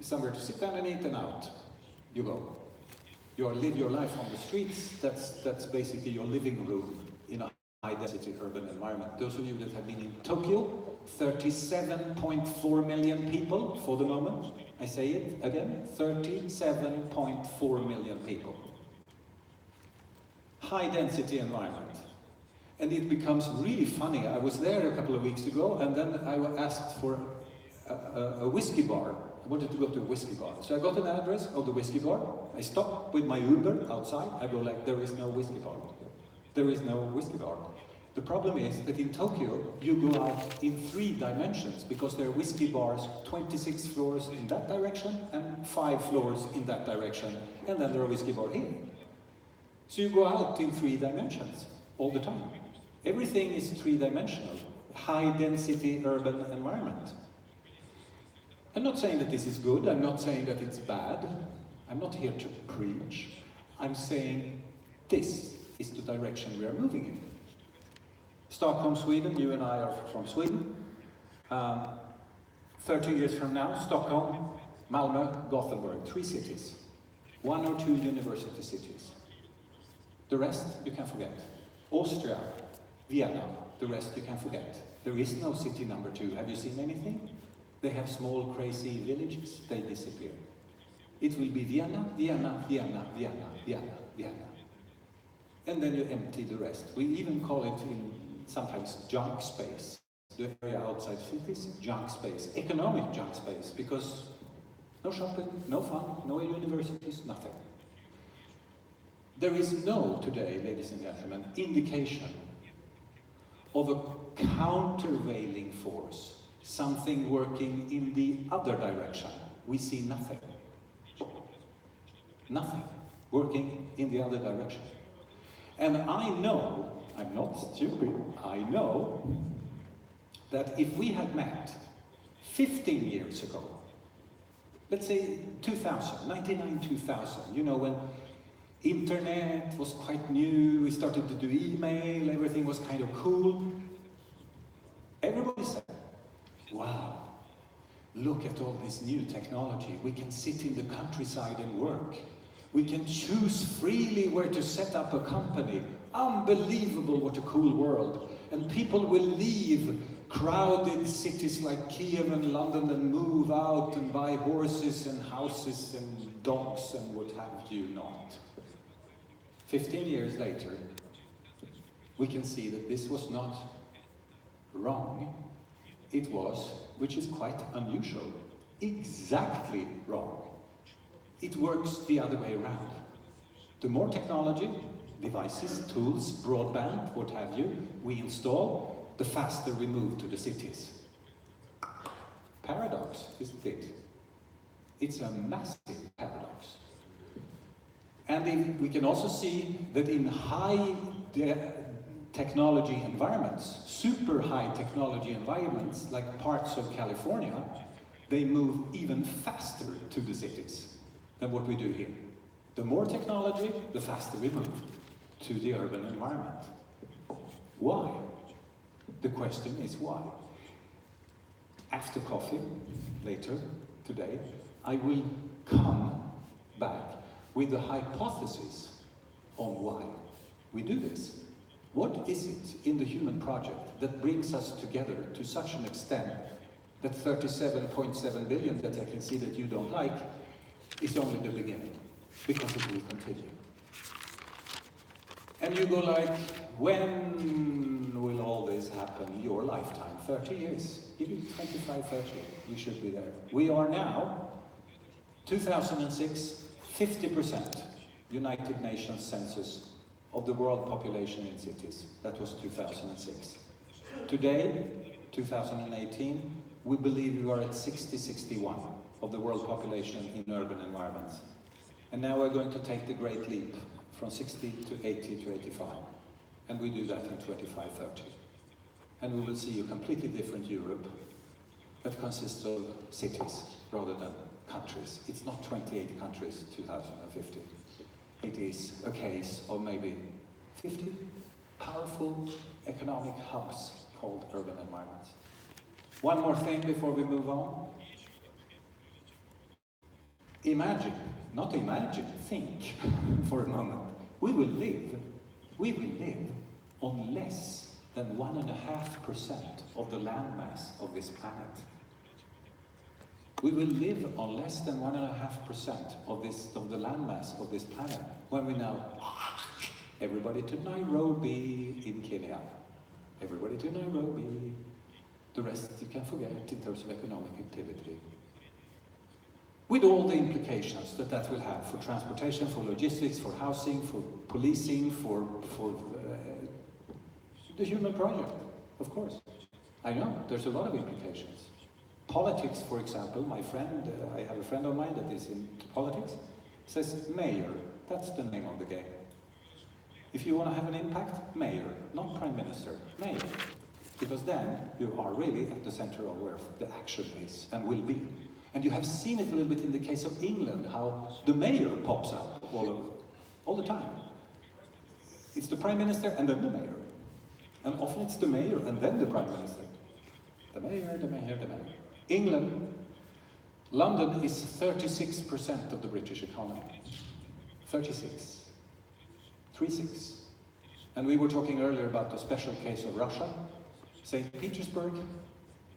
somewhere to sit down and eat, and out you go. You live your life on the streets. That's basically your living room in a high-density urban environment. Those of you that have been in Tokyo, 37.4 million people for the moment. I say it again, 37.4 million people. High-density environment. And it becomes really funny. I was there a couple of weeks ago, and then I asked for a whiskey bar. I wanted to go to a whiskey bar. So I got an address of the whiskey bar. I stopped with my Uber outside. I go like, there is no whiskey bar. There is no whiskey bar. The problem is that in Tokyo, you go out in 3 dimensions, because there are whiskey bars 26 floors in that direction and 5 floors in that direction. And then there are whiskey bars here. So you go out in 3 dimensions all the time. Everything is 3-dimensional, high-density urban environment. I'm not saying that this is good, I'm not saying that it's bad, I'm not here to preach. I'm saying this is the direction we are moving in. Stockholm, Sweden, you and I are from Sweden. 30 years from now, Stockholm, Malmö, Gothenburg, 3 cities. 1 or 2 university cities. The rest you can forget. Austria, Vienna, the rest you can forget. There is no city number 2. Have you seen anything? They have small, crazy villages. They disappear. It will be Vienna, Vienna, Vienna, Vienna, Vienna, Vienna. And then you empty the rest. We even call it in sometimes junk space. The area outside cities, junk space. Economic junk space, because no shopping, no fun, no universities, nothing. There is no, today, ladies and gentlemen, indication of a countervailing force, something working in the other direction. We see nothing. Nothing working in the other direction. And I know, I'm not stupid, I know that if we had met 15 years ago, let's say 2000, 99, 2000, you know, when internet was quite new, we started to do email, everything was kind of cool. Everybody said, wow, look at all this new technology. We can sit in the countryside and work. We can choose freely where to set up a company. Unbelievable, what a cool world. And people will leave crowded cities like Kiev and London and move out and buy horses and houses and dogs and what have you not. 15 years later, we can see that this was not wrong. It was, which is quite unusual, exactly wrong. It works the other way around. The more technology, devices, tools, broadband, what have you, we install, the faster we move to the cities. Paradox, isn't it? It's a massive paradox. And we can also see that in high technology environments, super high technology environments, like parts of California, they move even faster to the cities than what we do here. The more technology, the faster we move to the urban environment. Why? The question is why? After coffee, later today, I will come back with a hypothesis on why we do this. What is it in the human project that brings us together to such an extent that 37.7 billion that I can see that you don't like is only the beginning, because it will continue. And you go like, when will all this happen? Your lifetime, 30 years. Give you 25, 30, you should be there. We are now, 2006, 50% United Nations census of the world population in cities. That was 2006. Today, 2018, we believe we are at 60-61 of the world population in urban environments. And now we're going to take the great leap from 60 to 80 to 85. And we do that in 25, 30. And we will see a completely different Europe that consists of cities rather than countries. It's not 28 countries, 2050. It is a case of maybe 50 powerful economic hubs called urban environments. One more thing before we move on. Imagine, not imagine, think for a moment. We will live on less than 1.5% of the landmass of this planet. We will live on less than 1.5% of the landmass of this planet when we now, everybody to Nairobi in Kenya, everybody to Nairobi, the rest you can forget in terms of economic activity. With all the implications that that will have for transportation, for logistics, for housing, for policing, for the human project, of course. I know, there's a lot of implications. Politics, for example, my friend, I have a friend of mine that is in politics, says mayor, that's the name of the game. If you want to have an impact, mayor, not prime minister, mayor. Because then you are really at the center of where the action is and will be. And you have seen it a little bit in the case of England, how the mayor pops up all the time. It's the prime minister and then the mayor. And often it's the mayor and then the prime minister. The mayor, the mayor, the mayor. England, London is 36% of the British economy. 36. 36. And we were talking earlier about the special case of Russia. St. Petersburg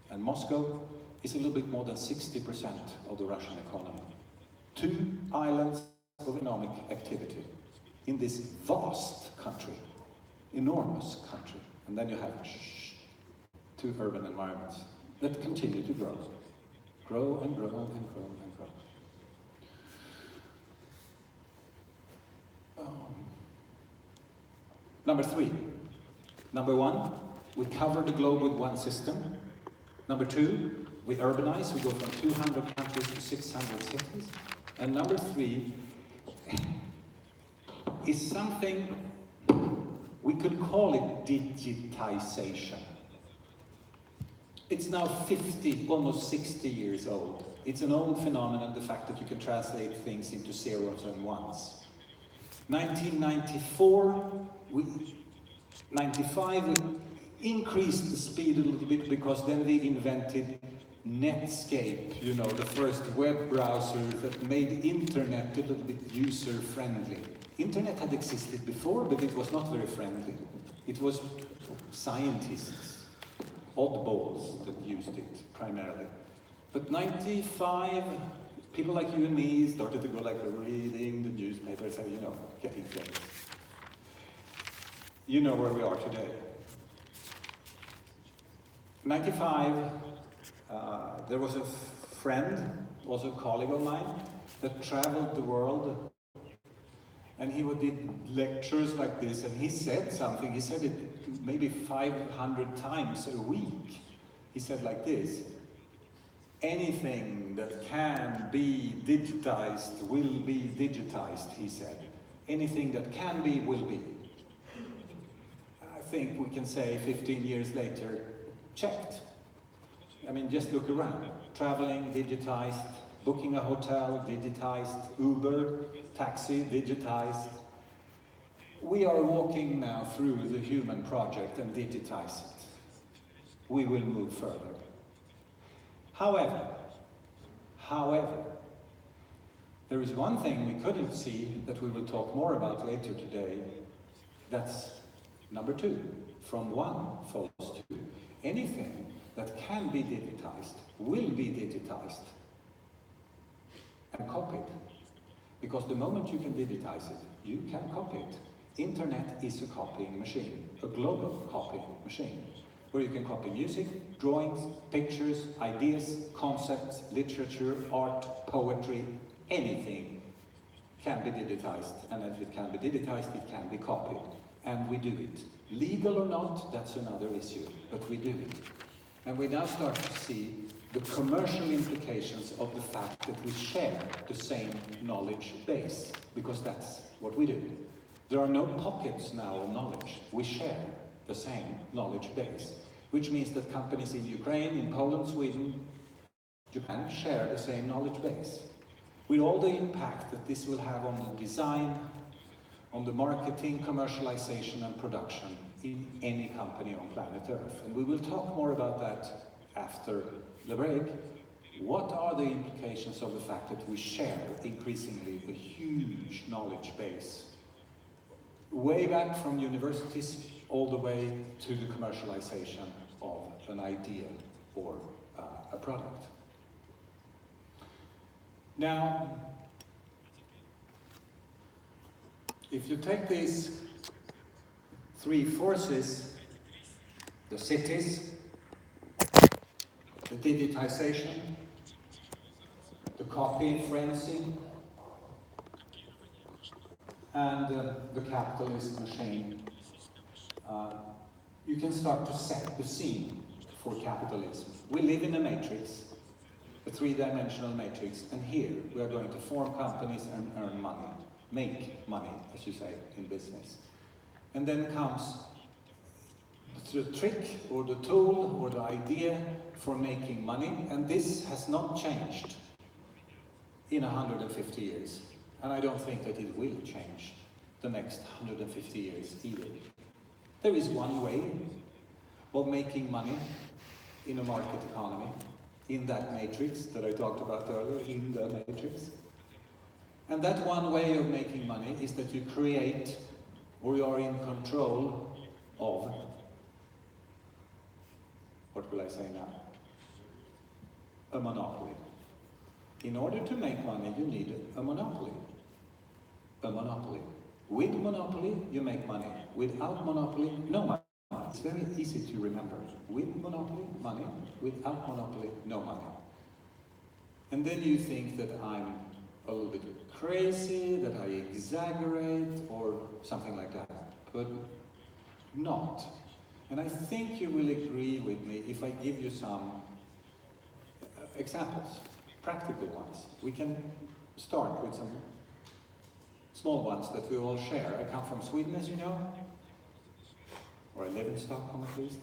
and Moscow is a little bit more than 60% of the Russian economy. 2 islands of economic activity in this vast country, enormous country. And then you have 2 urban environments that continue to grow. Grow and grow and grow and grow. Number 3. Number 1, we cover the globe with one system. Number 2, we urbanize, we go from 200 countries to 600 cities. And number 3 is something, we could call it digitization. It's now 50, almost 60 years old. It's an old phenomenon, the fact that you can translate things into zeros and ones. 1994, 95, we increased the speed a little bit because then they invented Netscape, you know, the first web browser that made internet a little bit user-friendly. Internet had existed before, but it was not very friendly. It was scientists, oddballs that used it primarily. But 95, people like you and me started to go like reading the newspapers and, you know, getting things. You know where we are today. 95, there was a friend, also a colleague of mine, that traveled the world, and he did lectures like this, and he said something, he said it maybe 500 times a week. He said like this: anything that can be digitized will be digitized, he said. Anything that can be will be. I think we can say 15 years later, checked. I mean, just look around. Traveling, digitized. Booking a hotel, digitized. Uber, taxi, digitized. We are walking now through the human project and digitize it. We will move further. However, there is one thing we couldn't see that we will talk more about later today. That's Number two, from one follows two. Anything that can be digitized will be digitized and copied. Because the moment you can digitize it, you can copy it. Internet is a copying machine, a global copying machine, where you can copy music, drawings, pictures, ideas, concepts, literature, art, poetry, anything can be digitized. And if it can be digitized, it can be copied. And we do it. Legal or not, that's another issue, but we do it. And we now start to see the commercial implications of the fact that we share the same knowledge base, because that's what we do. There are no pockets now of knowledge. We share the same knowledge base, which means that companies in Ukraine, in Poland, Sweden, Japan share the same knowledge base, with all the impact that this will have on the design, on the marketing, commercialization and production in any company on planet Earth. And we will talk more about that after the break. What are the implications of the fact that we share increasingly a huge knowledge base, way back from universities all the way to the commercialization of an idea or a product? Now, if you take these three forces, the cities, the digitization, the copying frenzy, and the capitalist machine, you can start to set the scene for capitalism. We live in a matrix, a three-dimensional matrix, and here we are going to form companies and earn money. Make money, as you say, in business. And then comes the trick, or the tool, or the idea for making money, and this has not changed in 150 years. And I don't think that it will change the next 150 years either. There is one way of making money in a market economy, in that matrix that I talked about earlier, in the matrix. And that one way of making money is that you create, or you are in control of, what will I say now? A monopoly. In order to make money, you need a monopoly. A monopoly. With monopoly, you make money. Without monopoly, no money. It's very easy to remember. With monopoly, money. Without monopoly, no money. And then you think that I'm a little bit crazy, that I exaggerate, or something like that. But not. And I think you will agree with me if I give you some examples, practical ones. We can start with some small ones that we all share. I come from Sweden, as you know, or I live in Stockholm at least.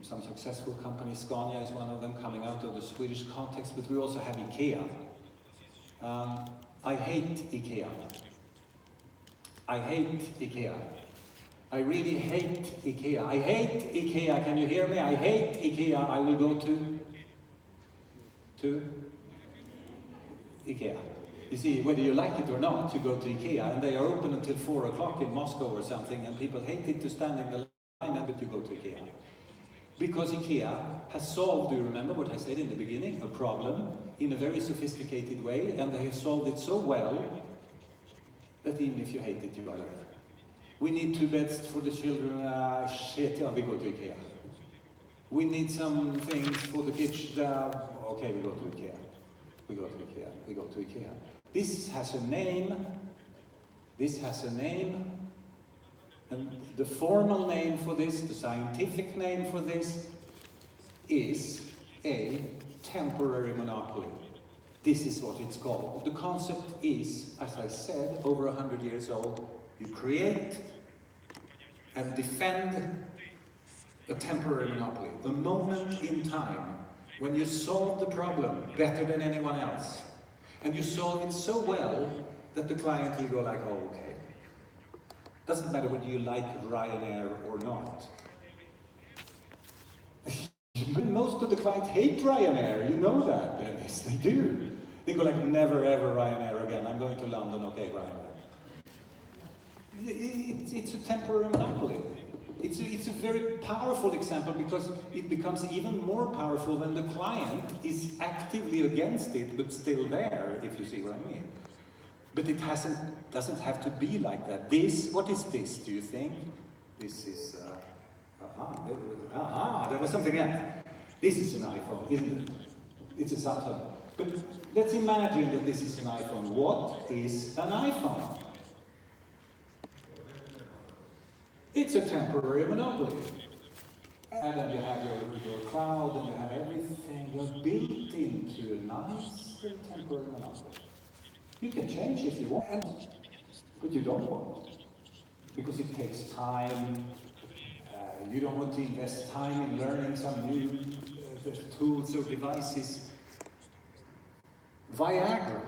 Some successful companies, Scania is one of them, coming out of the Swedish context, but we also have IKEA. I hate IKEA. I hate IKEA. I really hate IKEA. I hate IKEA. Can you hear me? I hate IKEA. I will go to IKEA. You see, whether you like it or not, you go to IKEA, and they are open until 4 o'clock in Moscow or something, and people hate it to stand in the line, but you go to IKEA. Because IKEA has solved, do you remember what I said in the beginning? A problem in a very sophisticated way, and they have solved it so well that even if you hate it, you are there. We need 2 beds for the children, we go to IKEA. We need some things for the kids, okay, we go to IKEA. We go to IKEA, we go to IKEA. This has a name, and the formal name for this, the scientific name for this, is a temporary monopoly. This is what it's called. The concept is, as I said, over 100 years old. You create and defend a temporary monopoly, a moment in time when you solve the problem better than anyone else. And you solve it so well that the client will go like, oh, okay. Doesn't matter whether you like Ryanair or not. Most of the clients hate Ryanair, you know that, Dennis, they do. They go like, never ever Ryanair again, I'm going to London, okay, Ryanair. It's a temporary monopoly. It's a very powerful example because it becomes even more powerful when the client is actively against it, but still there, if you see what I mean. But it doesn't have to be like that. What is this, do you think? This is, there was something else. This is an iPhone, isn't it? It's a Samsung. But let's imagine that this is an iPhone. What is an iPhone? It's a temporary monopoly. And then you have your cloud, and you have everything. You're built into a nice temporary monopoly. You can change if you want, but you don't want. Because it takes time. You don't want to invest time in learning some new tools or devices. Viagra.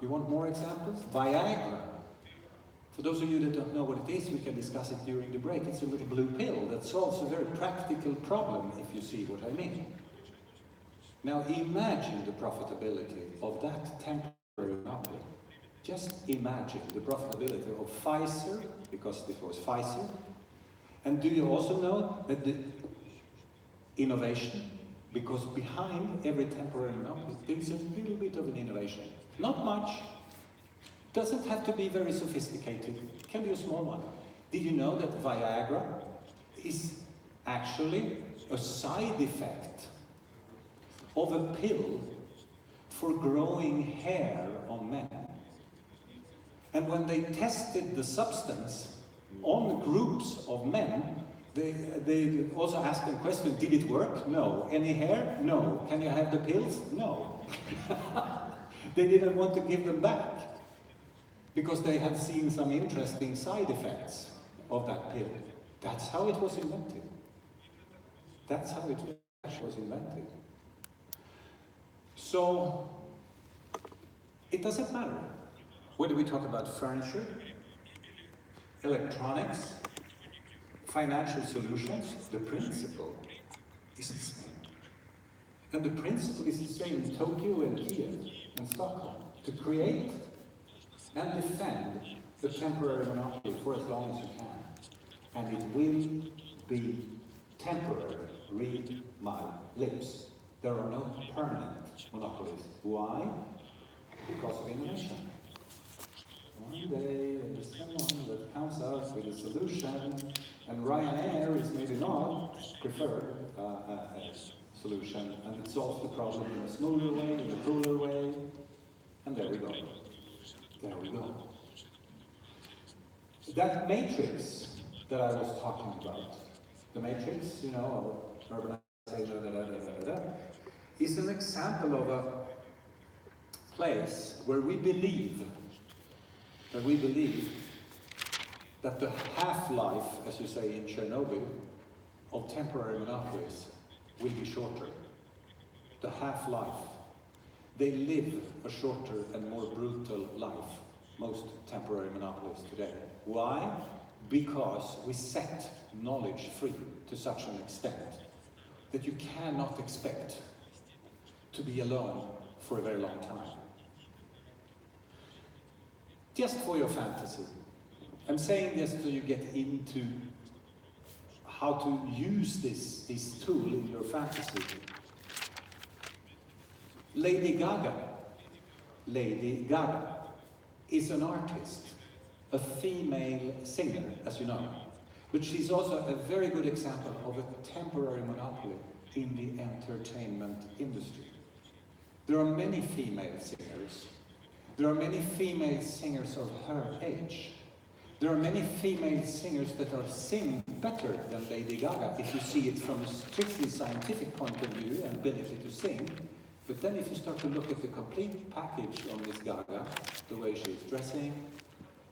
You want more examples? Viagra. For those of you that don't know what it is, we can discuss it during the break. It's a little blue pill that solves a very practical problem, if you see what I mean. Now imagine the profitability of that temporary monopoly. Just imagine the profitability of Pfizer, because this was Pfizer. And do you also know that the innovation, because behind every temporary monopoly, there's a little bit of an innovation. Not much. Doesn't have to be very sophisticated. It can be a small one. Did you know that Viagra is actually a side effect of a pill for growing hair on men? And when they tested the substance on groups of men, they also asked them question, did it work? No. Any hair? No. Can you have the pills? No. They didn't want to give them back because they had seen some interesting side effects of that pill. That's how it was invented. That's how it was invented. So, it doesn't matter whether we talk about furniture, electronics, financial solutions, the principle is the same. And the principle is the same in Tokyo and Kiev and Stockholm, to create and defend the temporary monopoly for as long as you can. And it will be temporary. Read my lips. There are no permanent monopolies. Why? Because of innovation. One day there's someone that comes out with a solution, and Ryanair is maybe not preferred solution, and it solves the problem in a smoother way, in a cooler way, and there we go. There we go. That matrix that I was talking about, the matrix, you know, of urbanization, is an example of a place where we believe that the half-life, as you say in Chernobyl, of temporary monopolies will be shorter. The half-life. They live a shorter and more brutal life, most temporary monopolies today. Why? Because we set knowledge free to such an extent that you cannot expect to be alone for a very long time. Just for your fantasy. I'm saying this so you get into how to use this tool in your fantasy. Lady Gaga is an artist, a female singer, as you know. But she's also a very good example of a temporary monopoly in the entertainment industry. There are many female singers. There are many female singers of her age. There are many female singers that sing better than Lady Gaga, if you see it from a strictly scientific point of view and ability to sing. But then if you start to look at the complete package on Miss Gaga, the way she's dressing,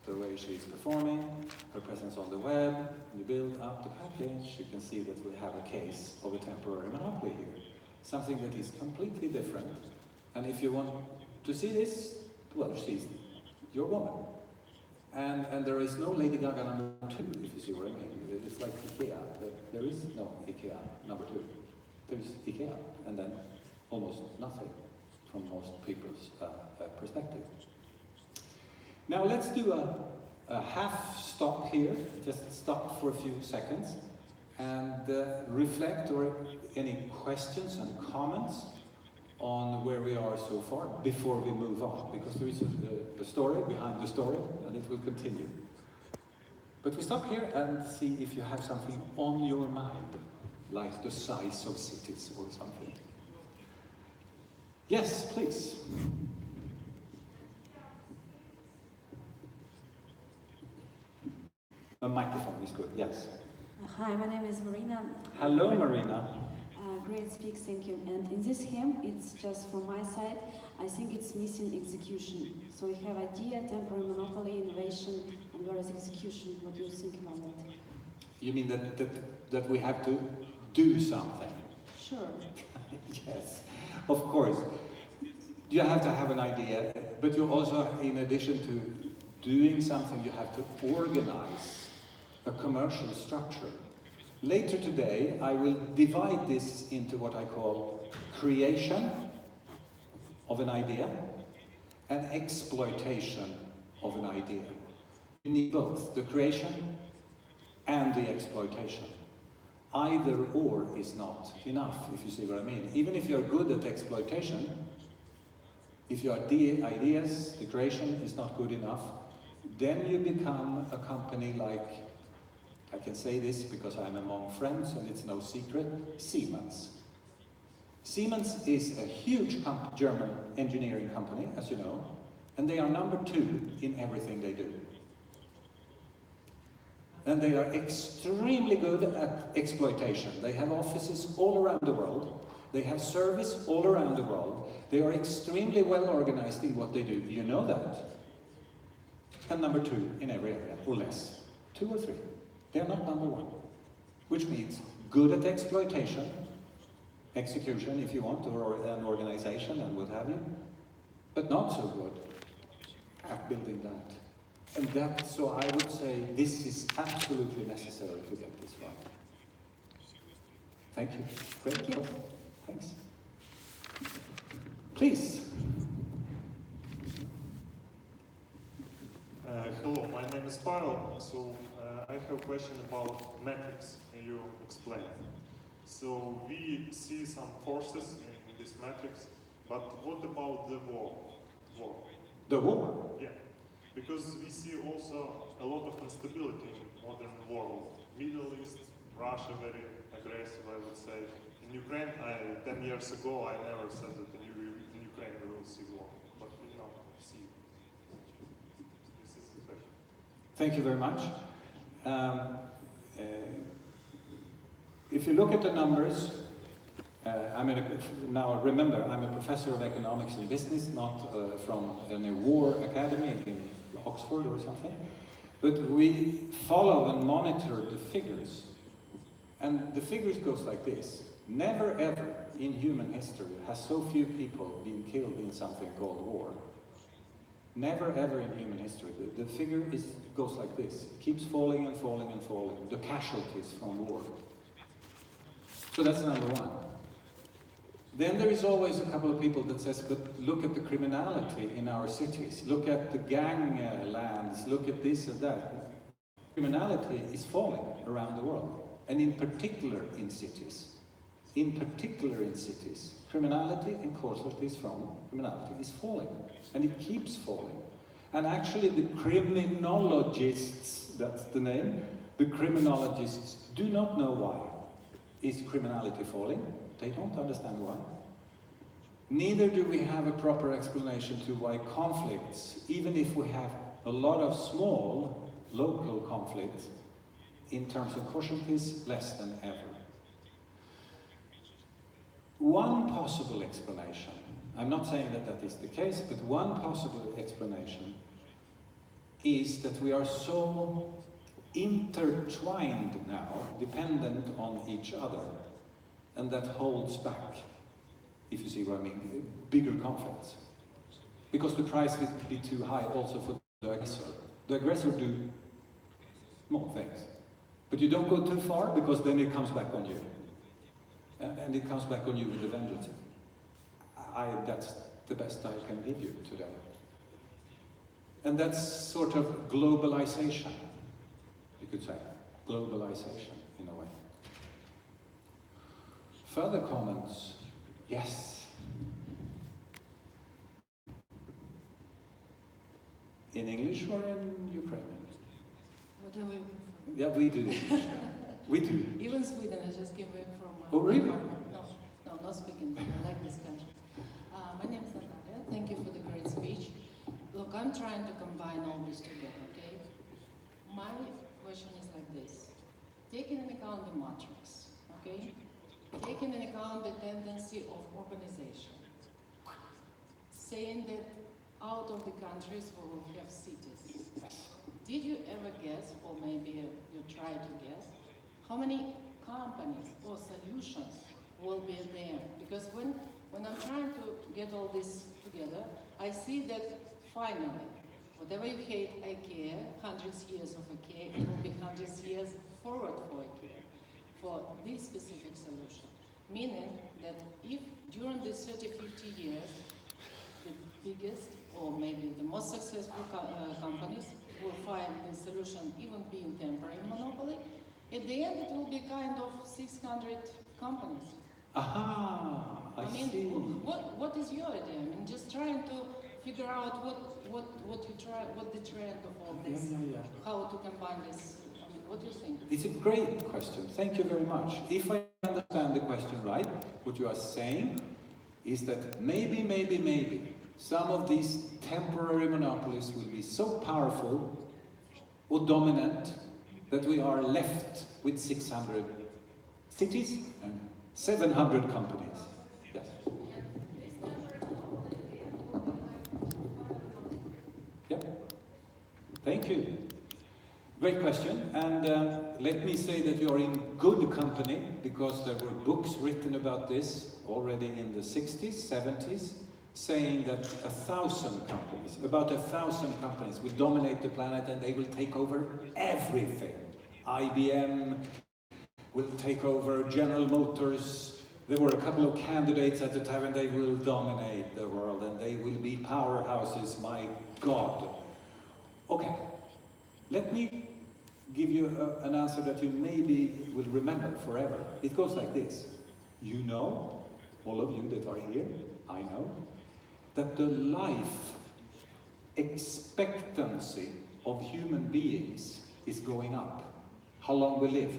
the way she's performing, her presence on the web, and you build up the package, you can see that we have a case of a temporary monopoly here. Something that is completely different. And if you want to see this, well, she's your woman. And there is no Lady Gaga number 2, if you see what I mean. It's like IKEA. There is no IKEA number 2. There's IKEA, and then almost nothing from most people's perspective. Now let's do half stop here, just stop for a few seconds, and reflect or any questions and comments on where we are so far before we move on, because there is a story behind the story and it will continue. But we stop here and see if you have something on your mind, like the size of cities or something. Yes, please. A microphone is good, yes. Hi, my name is Marina. Hello, Marina. Great speak, thank you. And in this hymn, it's just from my side, I think it's missing execution. So we have idea, temporary monopoly, innovation, and where is execution? What do you think about that? You mean that we have to do something? Sure. Yes, of course. You have to have an idea, but you also, in addition to doing something, you have to organize a commercial structure. Later today, I will divide this into what I call creation of an idea and exploitation of an idea. You need both, the creation and the exploitation. Either or is not enough, if you see what I mean. Even if you're good at exploitation, if your ideas, the creation is not good enough, then you become a company like, I can say this because I'm among friends and it's no secret, Siemens. Siemens is a huge German engineering company, as you know, and they are number 2 in everything they do. And they are extremely good at exploitation. They have offices all around the world. They have service all around the world. They are extremely well organized in what they do. You know that. And number 2 in every area, or less. 2 or 3. They are not number 1. Which means good at exploitation, execution if you want, or an organization and what have you, but not so good at building that. And that, so I would say this is absolutely necessary to get this right. Thank you. Great. Thank you. Thanks. Please. Hello, my name is Pavel. So I have a question about metrics, and you explain. So we see some forces in this matrix, but what about the war? The war? Yeah, because we see also a lot of instability in modern world. Middle East, Russia very aggressive, I would say. In Ukraine, 10 years ago, I never said that in Ukraine we will see war, but we now see. This is the question. Thank you very much. If you look at the numbers, now remember, I'm a professor of economics and business, not from a war academy in Oxford or something, but we follow and monitor the figures. And the figures goes like this. Never ever in human history has so few people been killed in something called war. Never ever in human history. The figure goes like this. It keeps falling and falling and falling. The casualties from war. So that's number 1. Then there is always a couple of people that says, but look at the criminality in our cities. Look at the ganglands. Look at this and that. Criminality is falling around the world. And in particular in cities. In particular in cities. Criminality and casualties from criminality is falling. And it keeps falling. And actually the criminologists, that's the name, the criminologists do not know why. Is criminality falling? They don't understand why. Neither do we have a proper explanation to why conflicts, even if we have a lot of small local conflicts, in terms of casualties, less than ever. One possible explanation, I'm not saying that that is the case, but one possible explanation is that we are so intertwined now, dependent on each other, and that holds back, if you see what I mean, bigger conflicts. Because the price will be too high also for the aggressor. The aggressor do small things. But you don't go too far, because then it comes back on you. And it comes back on you with a vengeance. That's the best I can give you today. And that's sort of globalization, you could say. Globalization, in a way. Further comments? Yes. In English or in Ukrainian? Whatever. Yeah, we do. We do. Even Sweden, I just came back from. Oh, really? No, not speaking. I like this country. My name is Natalia. Thank you for the great speech. Look, I'm trying to combine all this together, okay? My question is like this. Taking into account the matrix, okay? Taking into account the tendency of urbanization. Saying that out of the countries we will have cities. Did you ever guess, or maybe you try to guess, how many companies or solutions will be there? Because when I'm trying to get all this together, I see that finally, whatever you hate IKEA, 100 years of IKEA, it will be 100 years forward for IKEA, for this specific solution. Meaning that if during these 30, 50 years, the biggest or maybe the most successful companies will find the solution even being temporary monopoly, at the end it will be kind of 600 companies. Aha, I mean, see. what is your idea? I mean, just trying to figure out what the trend of all this, how to combine this. I mean, what do you think? It's a great question. Thank you very much. If I understand the question right, what you are saying is that maybe some of these temporary monopolies will be so powerful or dominant that we are left with 600 cities and 700 companies. Yes. Yep. Thank you. Great question. And let me say that you are in good company, because there were books written about this already in the 60s, 70s, saying that about 1,000 companies will dominate the planet and they will take over everything. IBM will take over General Motors. There were a couple of candidates at the time, and they will dominate the world and they will be powerhouses, my God. Okay, let me give you an answer that you maybe will remember forever. It goes like this. You know, all of you that are here, I know, that the life expectancy of human beings is going up. How long we live.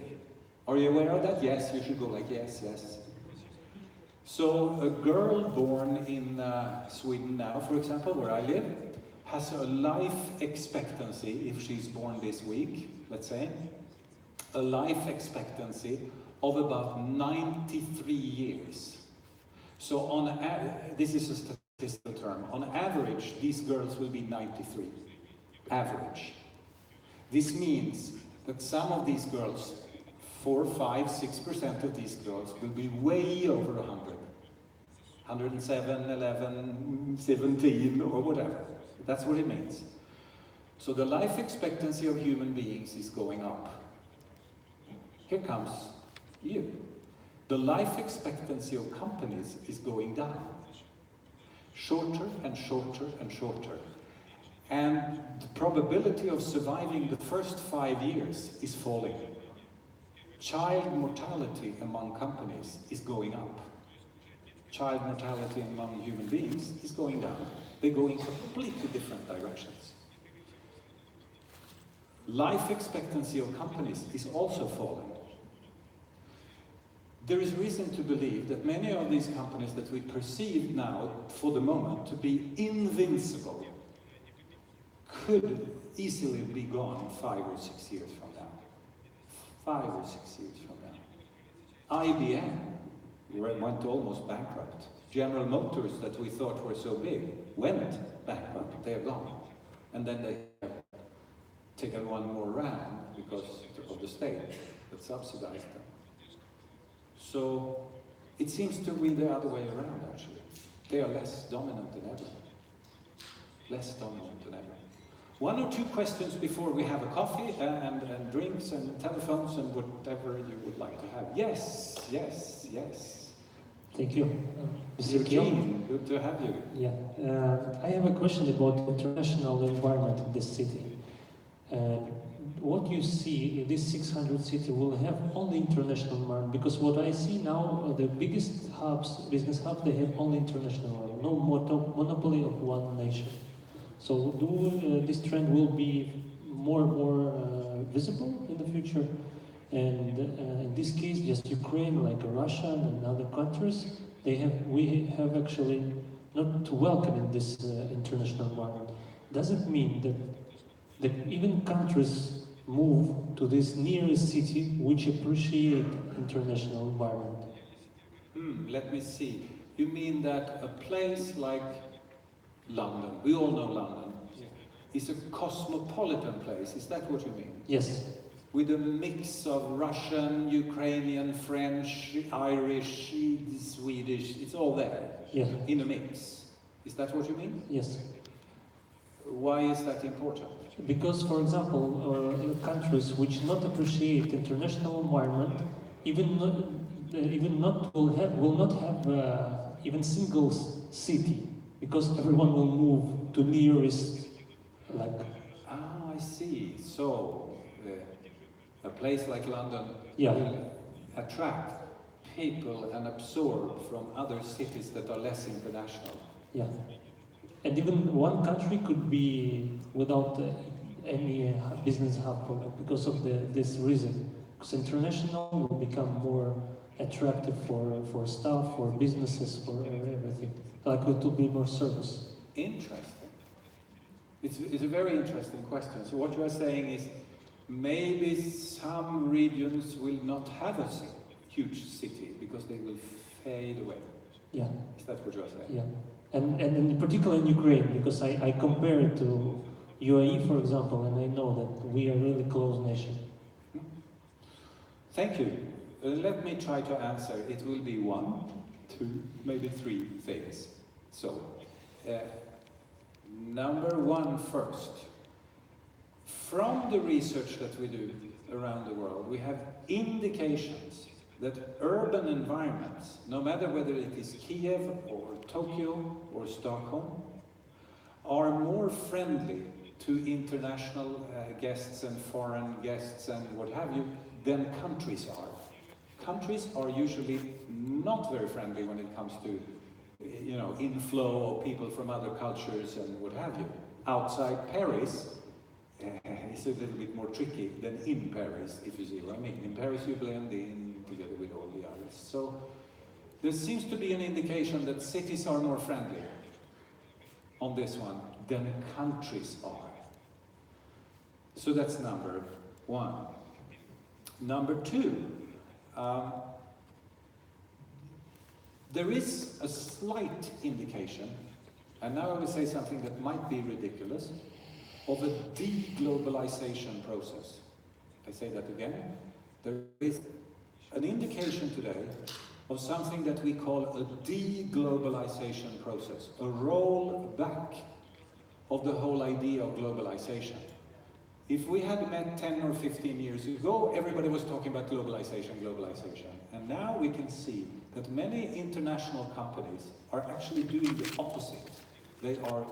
Are you aware of that? Yes, you should go like yes, yes. So a girl born in Sweden now, for example, where I live, has a life expectancy, if she's born this week, let's say, a life expectancy of about 93 years. So on this is a statistical term. On average, these girls will be 93. Average. This means that some of these girls, 4, 5, 6% of these girls will be way over 100. 107, 11, 17, or whatever. That's what it means. So the life expectancy of human beings is going up. Here comes you. The life expectancy of companies is going down. Shorter and shorter and shorter. And the probability of surviving the first 5 years is falling. Child mortality among companies is going up. Child mortality among human beings is going down. They go in completely different directions. Life expectancy of companies is also falling. There is reason to believe that many of these companies that we perceive now, for the moment, to be invincible, could easily be gone 5 or 6 years from now. 5 or 6 years from now. IBM went almost bankrupt. General Motors, that we thought were so big, went bankrupt. They are gone. And then they have taken one more round because of the state that subsidized them. So it seems to be the other way around, actually. They are less dominant than ever. Less dominant than ever. 1 or 2 questions before we have a coffee and drinks and telephones and whatever you would like to have. Yes, yes, yes. Thank you. Mr. Kьелл? Eugene, good to have you. Yeah. I have a question about international environment in this city. What you see in this 600 city will have only international environment, because what I see now, the biggest hubs, business hubs, they have only international environment, no monopoly of one nation. So this trend will be more and more visible in the future? And in this case, just Ukraine, like Russia and other countries, we have actually not to welcome in this international environment. Does it mean that even countries move to this nearest city which appreciate international environment? Let me see. You mean that a place like London, we all know London, is a cosmopolitan place, is that what you mean? Yes. With a mix of Russian, Ukrainian, French, Irish, Swedish, it's all there, Yeah. in a mix. Is that what you mean? Yes. Why is that important? Because, for example, countries which not appreciate international environment, will not have even single city, because everyone will move to nearest, like. Ah, I see. So, a place like London Yeah. will attract people and absorb from other cities that are less international. Yeah. And even one country could be without any business hub because of this reason. Because international will become more attractive for staff, for businesses, for everything. Like it will be more service. Interesting. It's a very interesting question. So what you are saying is maybe some regions will not have a huge city because they will fade away. Yeah. Is that what you are saying? Yeah. And in particular in Ukraine, because I compare it to UAE, for example, and I know that we are really close nation. Thank you. Let me try to answer. It will be 1, 2, maybe 3 things. So, number 1 first. From the research that we do around the world, we have indications that urban environments, no matter whether it is Kiev or Tokyo or Stockholm, are more friendly to international guests and foreign guests and what have you than countries are. Countries are usually not very friendly when it comes to, inflow of people from other cultures and what have you. Outside Paris, it's a little bit more tricky than in Paris, if you see what I mean. In Paris you blend in together with all the others. So there seems to be an indication that cities are more friendly on this one than countries are. So that's number 1. Number 2, there is a slight indication, and now I will say something that might be ridiculous, of a deglobalization process. I say that again. There is an indication today of something that we call a deglobalization process, a roll back of the whole idea of globalization. If we had met 10 or 15 years ago, everybody was talking about globalization. And now we can see that many international companies are actually doing the opposite. They are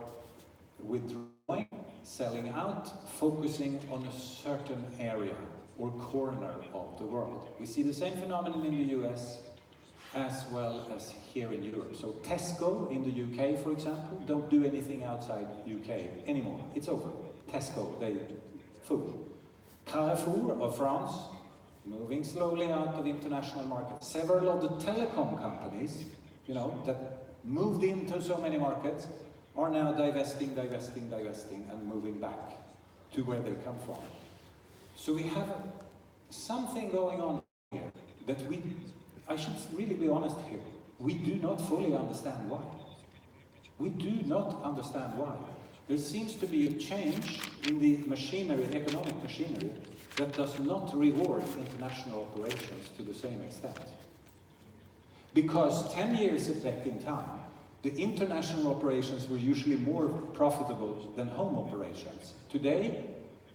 withdrawing, selling out, focusing on a certain area or corner of the world. We see the same phenomenon in the US as well as here in Europe. So Tesco in the UK, for example, don't do anything outside UK anymore. It's over. Tesco, they food. Carrefour of France, moving slowly out of the international market. Several of the telecom companies, that moved into so many markets, are now divesting and moving back to where they come from. So we have something going on here that I should really be honest here, we do not fully understand why. We do not understand why. There seems to be a change in the machinery, economic machinery, that does not reward international operations to the same extent. Because 10 years back in time, the international operations were usually more profitable than home operations. Today,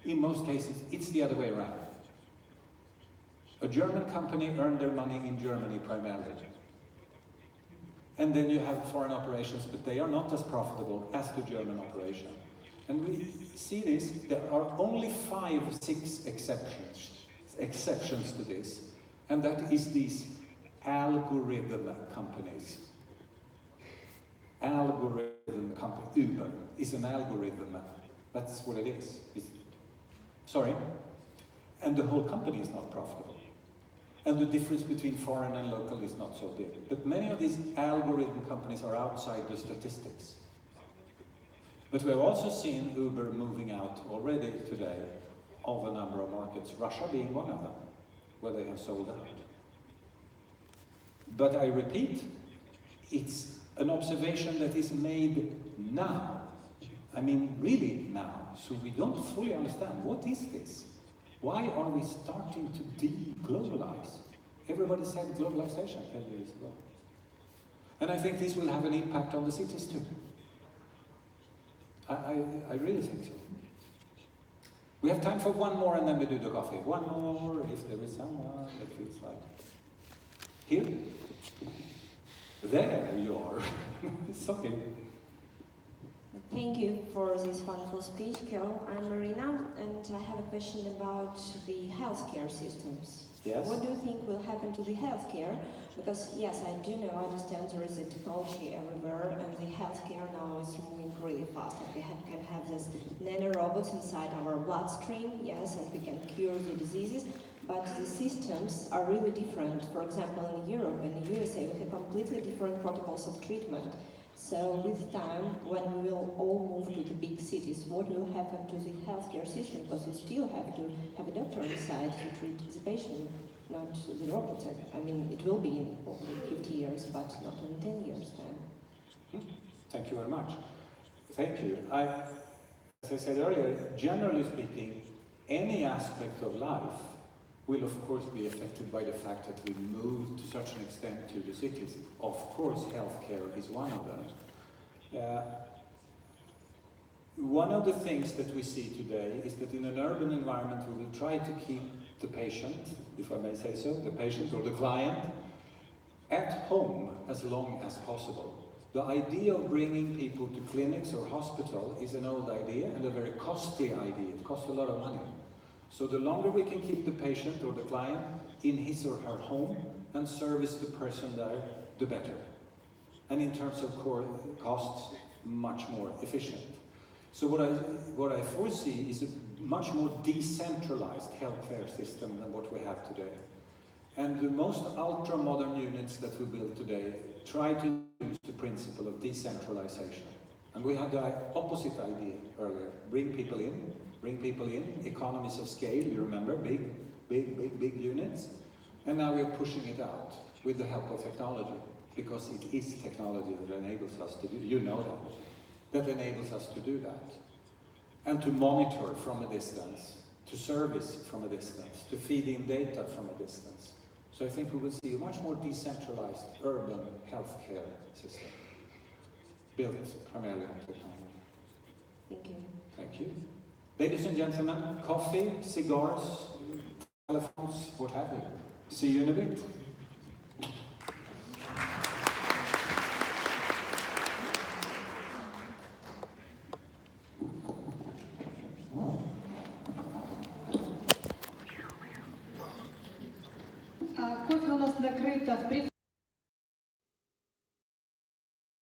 in most cases, it's the other way around. A German company earned their money in Germany primarily. And then you have foreign operations, but they are not as profitable as the German operation. And we see this, there are only 5 or 6 exceptions to this, and that is these algorithm companies. Algorithm company, Uber, is an algorithm. That's what it is. Sorry? And the whole company is not profitable. And the difference between foreign and local is not so big. But many of these algorithm companies are outside the statistics. But we've also seen Uber moving out already today of a number of markets, Russia being one of them, where they have sold out. But I repeat, it's an observation that is made now. I mean, really now. So we don't fully understand, what is this? Why are we starting to de-globalize? Everybody said globalization 10 years ago. And I think this will have an impact on the cities too. I really think so. We have time for one more and then we do the coffee. One more, if there is someone that feels like. Here? There you are. It's okay. Thank you for this wonderful speech, Kьелл. I'm Marina, and I have a question about the healthcare systems. Yes. What do you think will happen to the healthcare? Because yes, I understand there is a technology everywhere, and the healthcare now is moving really fast. And we can have this nanorobots inside our bloodstream, yes, and we can cure the diseases. But the systems are really different. For example, in Europe and the USA, we have completely different protocols of treatment. So with time, when we will all move to the big cities, what will happen to the healthcare system? Because you still have to have a doctor inside to treat the patient, not the robot. I mean, it will be in 50 years, but not in 10 years' time. Thank you very much. Thank you. As I said earlier, generally speaking, any aspect of life will of course be affected by the fact that we move to such an extent to the cities. Of course, healthcare is one of them. One of the things that we see today is that in an urban environment we will try to keep the patient, if I may say so, the patient or the client, at home as long as possible. The idea of bringing people to clinics or hospital is an old idea and a very costly idea. It costs a lot of money. So the longer we can keep the patient or the client in his or her home and service the person there, the better. And in terms of costs, much more efficient. So what I foresee is a much more decentralized healthcare system than what we have today. And the most ultra-modern units that we build today try to use the principle of decentralization. And we had the opposite idea earlier. Bring people in, economies of scale, you remember, big units. And now we're pushing it out with the help of technology, because it is technology that enables us to do, you know that enables us to do that. And to monitor from a distance, to service from a distance, to feed in data from a distance. So I think we will see a much more decentralized urban healthcare system, built primarily on technology. Thank you. Thank you. Ladies and gentlemen, coffee, cigars, telephones, what have you. See you in a bit. Кофе у нас накрыто в